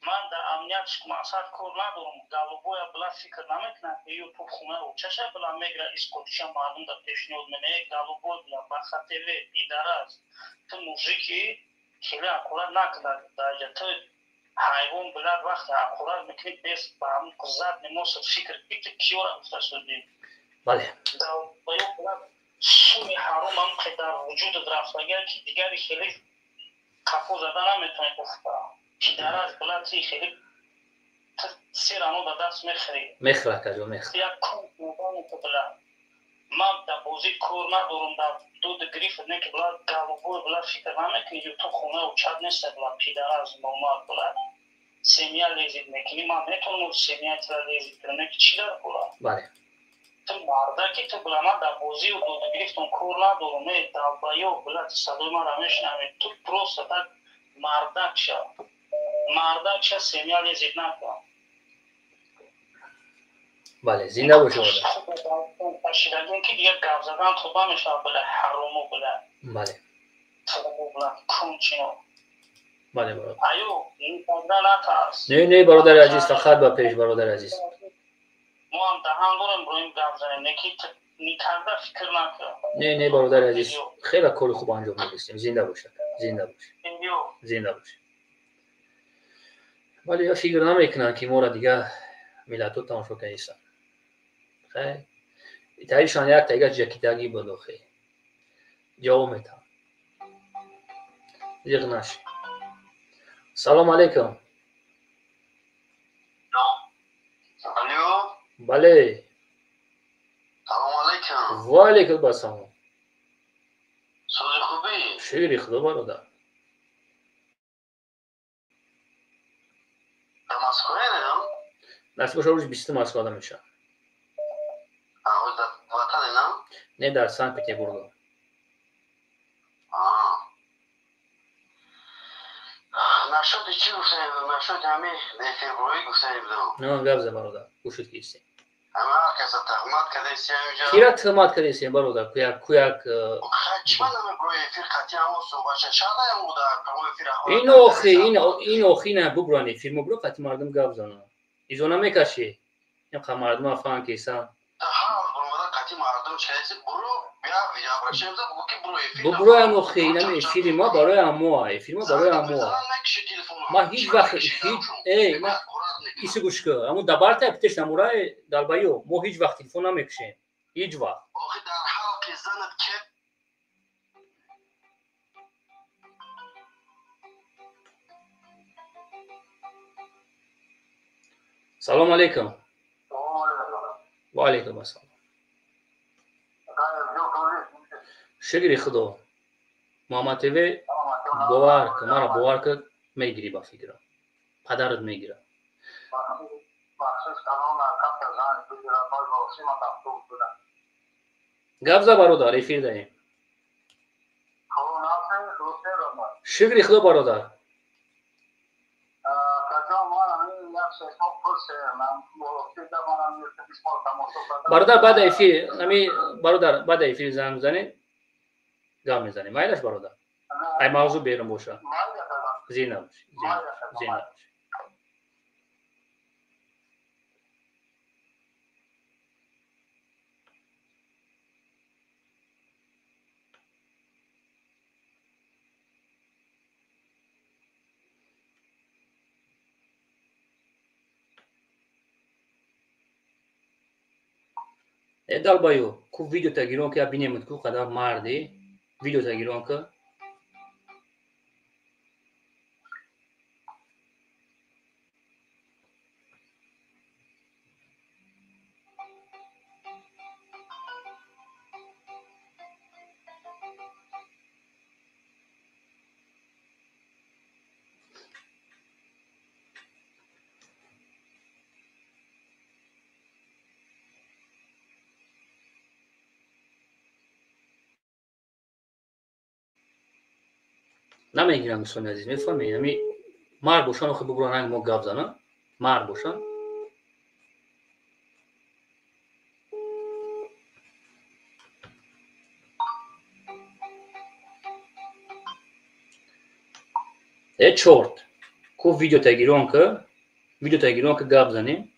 من در امنیت مقصد کار ندارم گالوبوی بلا فکر نمیکنم یوتیوب خونه رو چشه بلا میگره اسکوتشم مردم در پیشنهاد میده گالوبوی بلا بخاطر اداره است تو موزیکی خیلی اکورات نکنه در تو حیوان بلاد وقت اکورات میکنی بیست با همون قضات نموس فکر بیت کیورا افتاسودی. بله. باید بلاد سوی حروم هم که در وجود درفتگر که دیگری خیلی کپو زده نمیتونه گفتا اداره از بلاد خیلی سیرانو در دست میخره کجا میخره یک کن نگانی که بلاد من در بازی کور ندارم در دو گریف نکه بلاد گالوبوی بلاد فکر نمیکنی تو خونه و چند نیست بلاد پیداره از نوماد بلاد سیمیا لیزید میکنی من میتونم سیمیا تلا لیزید کنم که چی داره بلاد. بله. تو مرده که تو بلاد من در بازی و دو گریفتون کور ندارم در بایی و بلاد صدای من رمیش نمید تو پروست تا مردک شا سیمیا لیزید نکن. بله زنده باشی برادر. پشیدگی که دیگه گفت زدن خوبا میشه بله حرومو بله. بله. تو بله کنچینو. بله برادر. ایو این پندر نترس. نه برادر عزیز فقط با پیش برادر عزیز. ما هم دهان دارم رویم گفت زدن نکی نیکنده فکر نکن. نه برادر عزیز خیلی کار خوب انجام میدیم. زنده باشی. زنده باشی. زنده باشی. ولی یا فکر نمیکنن که ما را دیگه ملت ها تماشا کنیستن. خیلی تایشان یک تایگه جکیتگی بود خیلی جواب میتن دیگه نشی. سلام علیکم. الو. بله. سلام علیکم. و علیکم السلام. سوزی خوبی؟ شیری خدا برادر. در مسکو نیدم؟ نصیب باشه روز 20 مسکو آدم میشن. آه در وطن نه؟ نه در سن پترزبورگ. نشد چی گفتنی؟ نشد همه در فبروری گفتنی بدم. نه گفت برادر گوشت کیستی. اما کس تهمت کرده سی اینجا کیرا تهمت کرده سی برادر کویک چما نمیگوی افیر قطعی همون صحبت شده هم بوده کمو افیر این اوخی نه ببرانی فیلمو برو قطعی مردم گفت زنه ایزونا میکشی این قطعی مردم افغان کیسان قطعی مردم چیزی برو بیا ویدیو برشیم بگو که برو افیر ببرو هم اوخی اینم فیلم ما برای اموه فیلم ما برای اموه ما هیچ وقت ای ما ایسی گوش که اما دبار تا پتش نمورای دلبایو ما هیچ وقت تلفن نمیکشیم هیچ وقت آخه در حال که زنت که سلام علیکم و علیکم السلام شکری خدا محمد تیوی باور که مرا باور که میگیری با فکرم پدرت میگیره گفزا برادر افیر دهیم شکری خدا برادر برادر بعد افیر نمی برادر بعد افیر زنگ میزنی گام میزنی مایلش برادر ای موضوع بیرون باشه زینب دل بایو کو ویدیو تگیرون که بینیم کو قدر مردی ویدیو تگیرون که نمیگیرم دوستان عزیز میفهمی یعنی مرد باشن خود ببرن ما گپ زنن مرد باشن ای چورت کو ویدیو تگیرون که گپ زنیم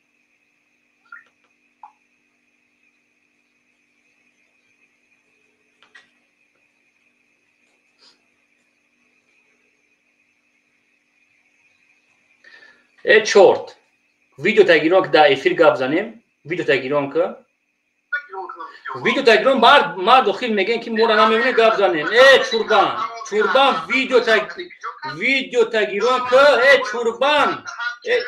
ای چورت ویدیو تگیرون که در افیر گپ زنیم ویدیو تگیرون مرد و خیل میگن که مورا نمیونه گپ زنیم ای چوربان ویدیو تگیرون که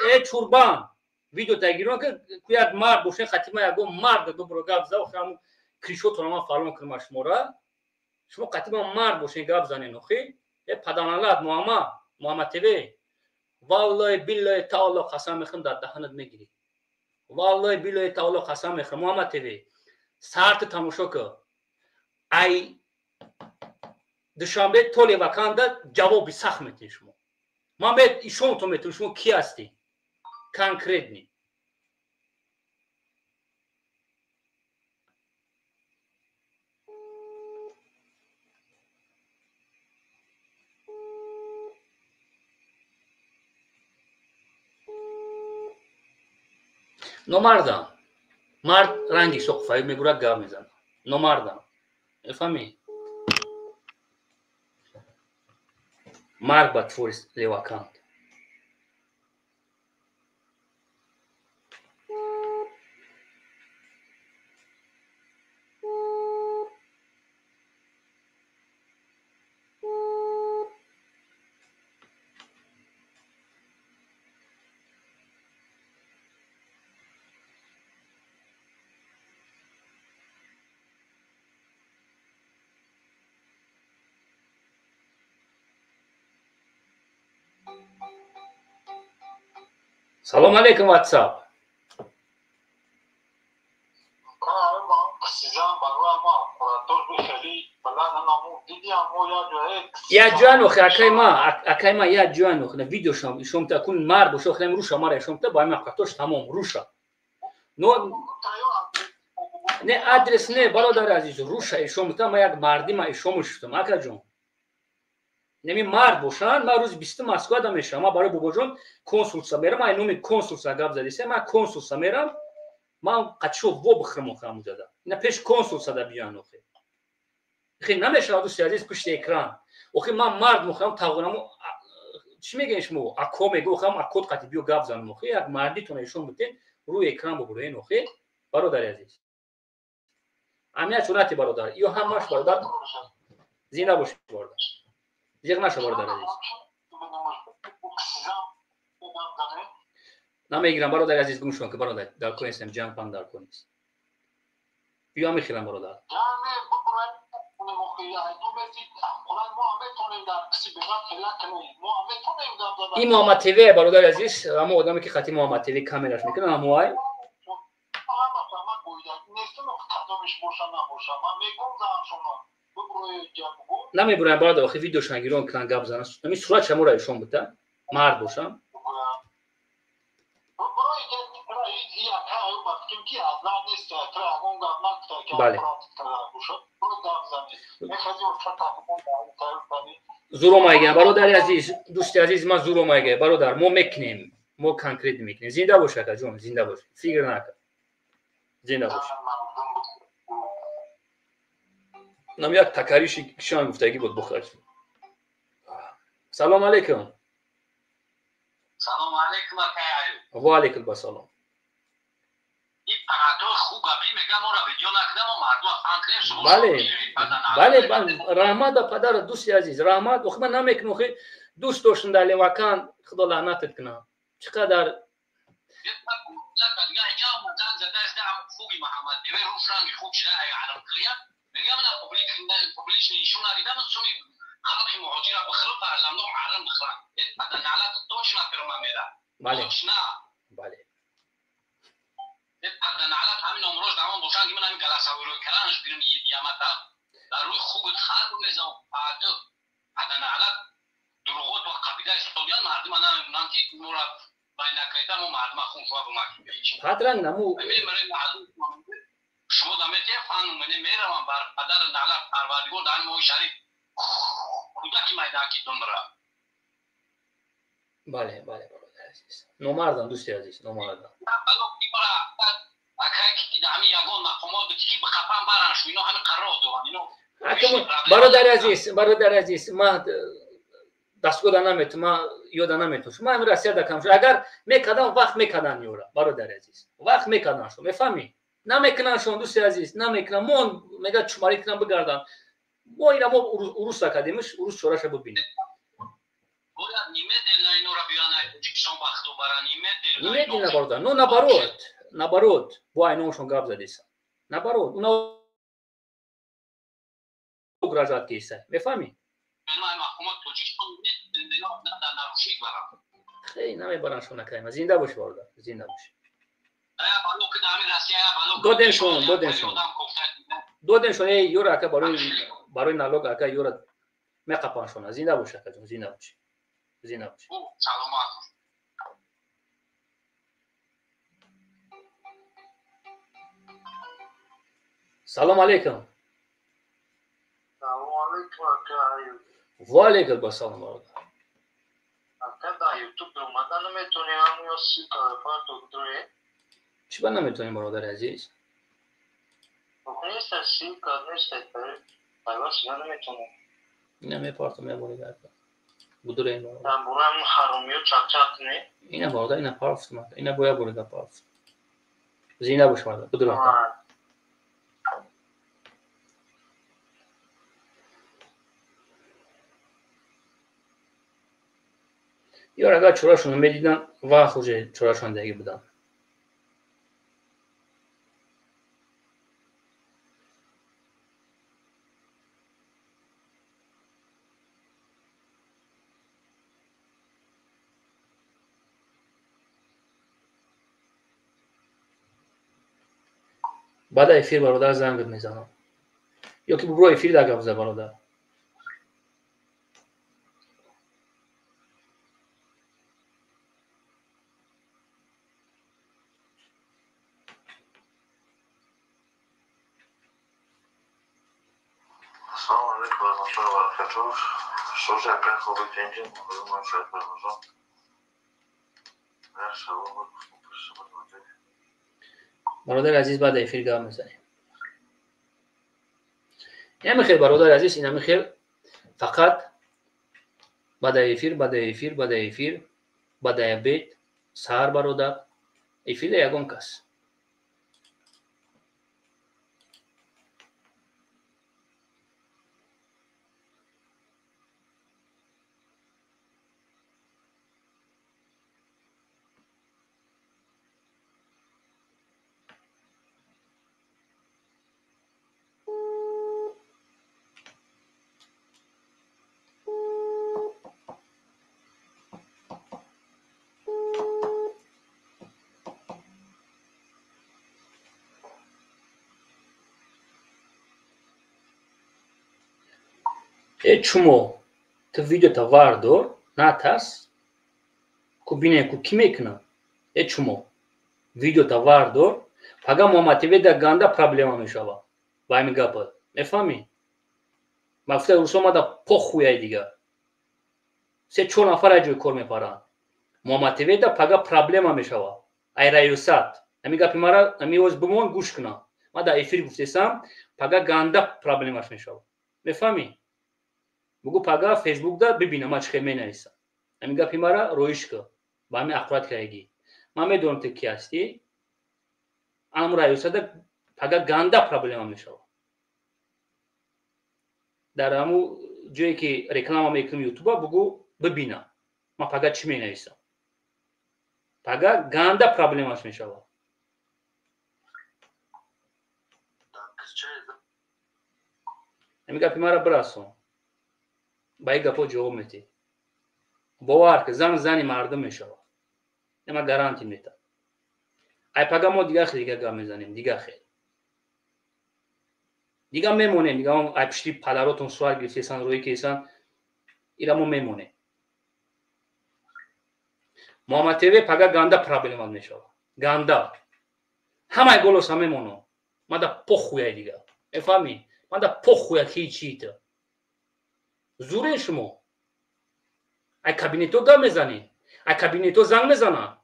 ای چوربان ویدیو تگیرون که یک مرد باشه خطیمه یکو مرد دو برو گپ زن و خیلی کریشو تو نما فالون کرما شما خطیمه مرد باشه گپ زنین و خیل ای پدانالات محمد تیوی والله بالله تعالی قسم میخوام در دهنت میگیری والله بالله تعالی قسم میخوام محمد تیوی ساعت تماشا که ای دوشنبه طول وکانده جوابی سخت میتونی شما من به ایشون تو میتونی شما کی هستی کانکریت نی نمردم مرد رنگی سقفایی میگوره گام میزن نمردم فهمی مرد با توریست لیواکاند سلام علیکم واتساپ یا جوانو اکای ما یا جوانو ویدیو شام تا کن مرد بشو خلم روشا ماره شام تا با ما قطوش تمام روشا نه آدرس نه برادر عزیز روش شما تا ما یک مردی ما شما شدم اکا جون نمی مرد باشن ما روز 20 مسکو آدم میشم ما برای بابا جون کنسول میرم ما نومی کنسول گاب زدیسه ما کنسول میرم ما قچو و بخرم خام زده نه پیش کنسول صدا بیان اوخه خیلی نمیشه دوست عزیز پشت اکران اوخه ما مرد مخرم تاغونم چی میگه شما اکو میگه خام اکود قتی بیو گاب زنم اوخه یک مردی تو نشون بده روی اکران ببرین اوخه برادر عزیز امیا چوناتی برادر یو همش برادر زینده باش برادر دیگه نشه برادر عزیز نمیگیرم برادر عزیز گوش کن که برادر در کنیستم جان پان در کنیست بیا میخیرم برادر این محمد تیوی برادر عزیز اما آدمی که خطی محمد تیوی کاملاش میکنه هموای نمیبرم برادر آخه ویدیو شنگیرون کن گپ زنن نمی صورت شما را ایشون بودن مرد باشم بله زورو مایگه برادر عزیز دوست عزیز ما زورو مایگه برادر ما میکنیم ما کانکریت میکنیم زنده باشه که جون زنده باشه فکر نکن زنده باشه نم یک تکریشی شان گفتگی بود بخیر سلام علیکم سلام علیکم آقای و علیکم السلام این پراتو خوب گپی میگم ما را ویدیو نکردم و مردم انکلیو شما بله رحمت پدر دوست عزیز رحمت وقت من نمیکنم خیلی دوست داشتن در لواکان خدا لعنتت کنه چقدر خوبی محمد دیوی روش رنگی خوب شده ای عرب کلیم میگم من پوبلیش نیشون ندیدم سومی خلق مهاجر بخرم فرزندم حرم بخرم بعد نعلت توشنا فرما میره بله توشنا بله بعد نعلت همین امروز دامون بوشان که من همین کلاسا رو کرانش بیرون یامت در روی خوب خرب میزم بعد نعلت دروغات و قبیله استولیان مردم من نانتی مورا باید نکریدم و مردم خون شوا به مکتوب بیچ پدران نمو شما دمیتی خانم منی میرم بر پدر نعلت پروردگار دان مو شریف کودکی میداکی دنبرا بله برادر عزیز نومردم دوست عزیز نومردم برادر عزیز ما دستگاه نمیتونم ما یاد نمیتونم ما امروز رسید کم شد اگر میکردم وقت میکردن یورا برادر عزیز وقت میکردن شو میفهمی نمیکنن شون دوست عزیز نمیکنن مون میگه شماری کنم بگردن ما اینا ما روس اکادمیش روس شورش ببینیم نیمه دل اینو را بیان چیکشون وقتو برا نیمه دل نبردن نو نبارود با اینوشون گاب زدیسن نبارود اونا گرازات کیسه میفهمی خیلی نمیبرن شون نکنیم زنده باش برادر زنده باش دودنشون یورا که برای نالوگ اکا یورا میقپانشون زنده باش اکا جون زنده باش سلام علیکم سلام علیکم آقا و علیکم السلام برادر آقا در یوتیوب اومدن نمیتونی هم یا سی کارفار دکتره چی با نمیتونیم برادر عزیز نیست سی کار نیست پیواس یا نمیتونه نمیپارتم میبوری گرد بودره این برادر من برم حرومی و چک نه اینه برادر اینه پارفت مات اینه باید بوری دا پارفت زینه باش برادر بودره یا اگر چوراشون رو میدیدن و خوش چوراشون دیگه بودن بعد افیر برادر زنگ میزنم یا که برو افیر در گفته برادر علیکم و رحمت الله و برکاته. سوزه که خوبی تنجیم میکنم من شاید برمزم هر شبا بود برادر عزیز بعد افیر گام میزنیم. اینم خیلی برادر عزیز اینم خیلی فقط بعد افیر بعد بیت سهر برادر افیر یگان کس чумо то видео то вардор натас ку бине ку ки мекуна чумо видео то вардор пага момативе да ганда проблема мешава вайми гапа мефами мафта русомада похуяй дига се 4 нафар аҷои кор мепаранд момативе да пага проблема мешава ай раюсат ами гапи мара ами оз бумон гӯш куна ма да эфир гуфтесам пага ганда проблемаш мешава мефами бугу пага фейсбук да бибина ма чӣ хел менависам ами гапи мара роиш кӯ ба ҳамин ақурат каягӣ ман медонам ту ки ҳастӣ ам раюсада пага ганда проблема мешава дар ҳамун ҷое ки реклама мекунам ютуба бугу бибина ма пага чӣ менависам пага ганда проблемаш мешава ами гапи мара бирасон ба ин гапҳо ҷавоб медиҳ бовар ки зан зани мардум мешавад ма гарантӣ медам ай пага мо дигар хел дигар гап мезанем дигар хел дигар мемонем дигар ай пишти падаротон суар гирифтесан рӯи кесан ира мо мемонем Моҳаммад ТВ пага ганда проблема мешавад ганда ҳамаи голос ҳам мемонам мада похуяй дигар мефаҳмӣ мада похуя ки чиита зуре шумо ай кабинето гап мезанем ай кабинето занг мезананд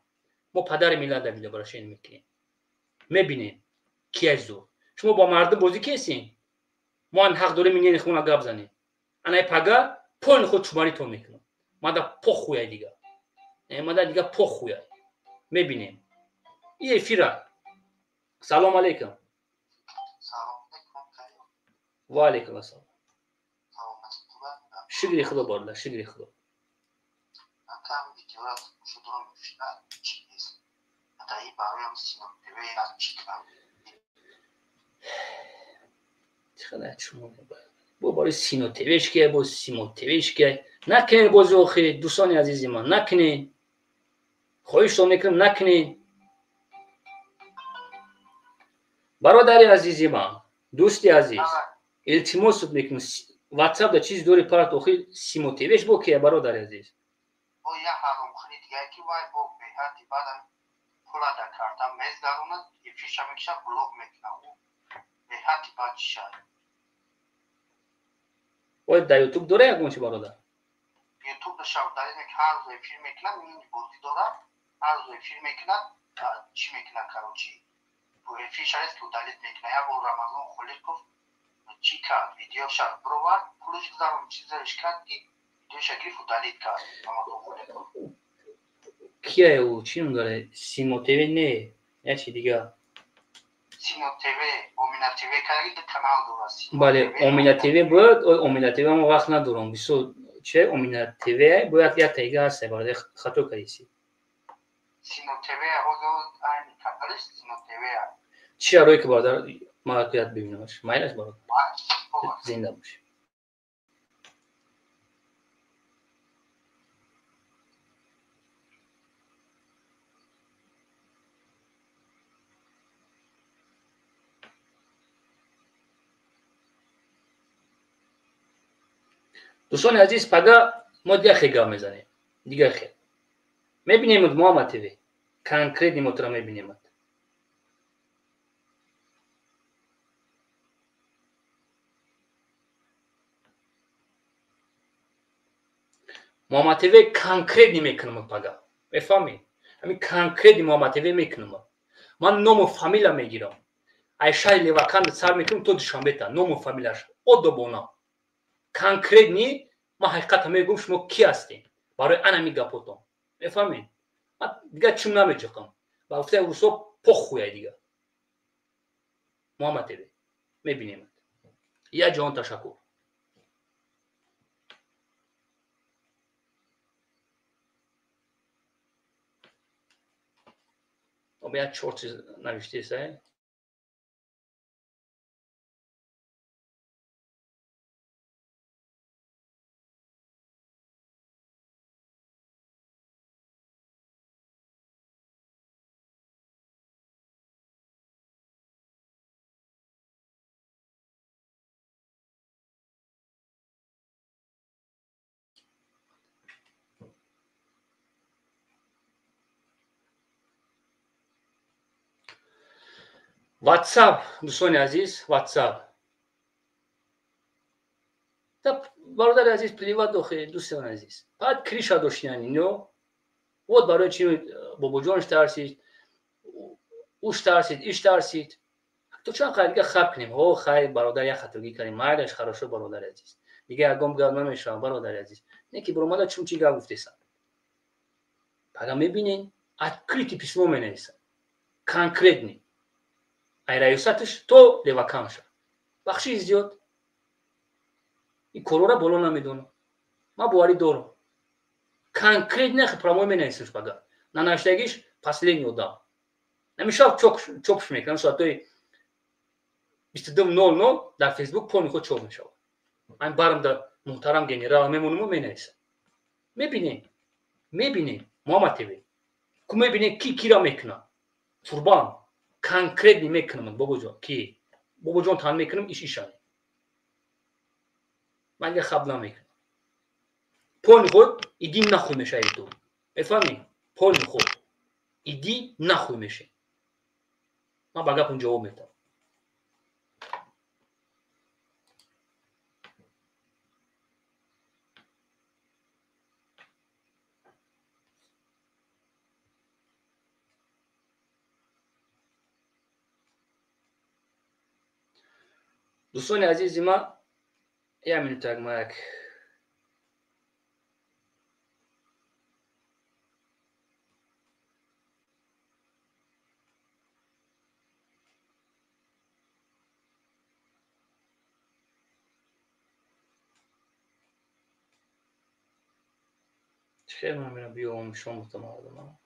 мо падари миллат давида барашен мекунем мебинем кияй зур шумо ба мардум бозӣ кесин мо ан ҳақ дорем инени хуна гап занем анай пага пони худ чумаритон мекунам мада похуяй дигар мада дигар похуяй мебинем и эфира салом алейкум ва алейкум ассалом шукри худо борда шукри худо чиқадар шумо бо бори сино твш кия бо симо твш кия накунед бози охир дӯстони азизи ман накунед хоҳиштон мекунам накунед бародари азизи ман дӯсти азиз илтимосот мекунам ватсап да чиз дори парт охир симо твш бо кия бародари азиз ой да ютуб дора ягон чи бародар ютуб да шавдарӣ мек ҳар рӯз эфир мекунад мини бозӣ дора ҳар рӯз эфир мекунад чӣ мекунад карочи бо эфир шарес ки удалит мекунад як бор рамазон холид гуфт чӣ кард видеоша бировар пулиш гузарон чизаш кард ки видеоша гирифт удалит кард рамазон холид гуфт кия ӯ чӣ ном дорад симо тв не я чи дигар симо тв омина тв караги ду канал дорад бале омина тв бояд омина тв мо вақт надорам бисёр че омина тв бояд як тайга ҳаста бародар хато кардиси симо тв ҳозир айни каналиш симо тв чӣ рӯе ки бародар маҳоят бибинамаш майлаш бародар зинда бош дӯстони азиз пага мо дигар хел гап мезанем дигар хел мебинемуд Моҳаммад ТВ конкретни мотора мебинемуд محمد تیوی کنکرت میکنم پگاه بفهمی همین کنکرت محمد تیوی میکنم من نام و فامیلا میگیرم айшай левакан сар мекунам то душанбета ному фамилияш одобона конкретни ма ҳақиқата мегӯм шумо ки ҳастем барои анами гапотон мефаҳмед ман дига чум намеҷоқам ба гуфтаи русо похуяй дига муҳаммад тв мебинемад я ҷон ташаккур я 4 чиз навиштеса WhatsApp дӯстони азиз WhatsApp так бародари азиз приват охе дӯстони азиз фақат криша доштияни но вот барои чи бобоҷонш тарсид уш тарсид иш тарсид то чанд қадр дига хаб кунем о хайр бародар як хатогӣ кардем майлаш хорошо бародари азиз дига ягон гап намешавам бародари азиз не ки биромада чум чи гап гуфтесам пага мебинен открытый письмо менависам конкретный ай раёсаташ то леваканша бахши зиёд ин корора боло намедонам ман боварӣ дорам конкретно промой менависамш пага нанавиштагиш последний одам намешав чопш мекунам соатои 22:00 дар фейсбук пони худ чоп мешавад ман барам дар муҳтарам генерал мемонам менависам мебинем муҳаммад тв ку мебинем ки кира мекунам фурбан конкретни мекунам бобоҷон ки бобоҷон тан мекунам ишани ман дига хаб намекунам пони худ иди нахӯй мешаи ту мефаҳмӣ пони худ иди нахӯй меши ман ба гапам ҷавоб метавам дӯстони азизи ман як минутак мак چخیر من میرم بیام شما متمردم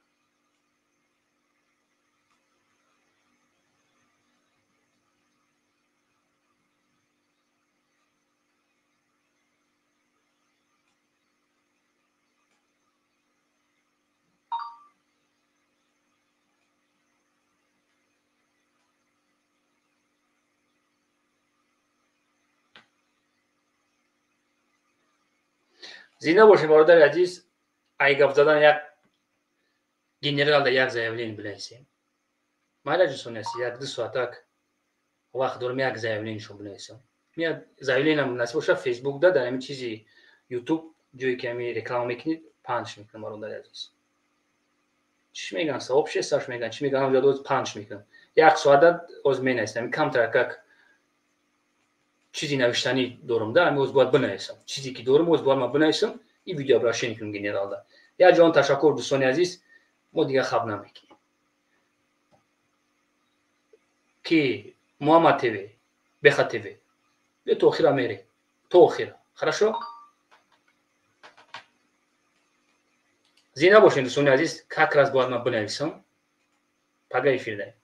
зинда бошед бародари азиз ай гап задан як генерал да як заявление бинависем майла ҷӯстони аст як 2 соатак вақт дорам як заявлениешон бинависам мияд заявлениям насиб боша фейсбук да дар ҳамин чизи ютуб ҷое ки ҳами реклама мекунид панч мекунам бародари азиз чӣ мегӯянд савоб шесташ мегӯянд чӣ мегӯянд ҳамҷо панч мекунам як соата оз менависам камтар как чизи навиштанӣ дорам да ҳами оз бояд бинависам чизе ки дорам оз бояд ман бинависам ин видео обращение кунем генералда як ҷон ташаккур дӯстони азиз мо дига хаб намекунем ки муҳаммад тв беха тв бе то охира мере то охира хорошо зинда бошед дӯстони азиз как раз бояд ман бинависам пага эфир дорем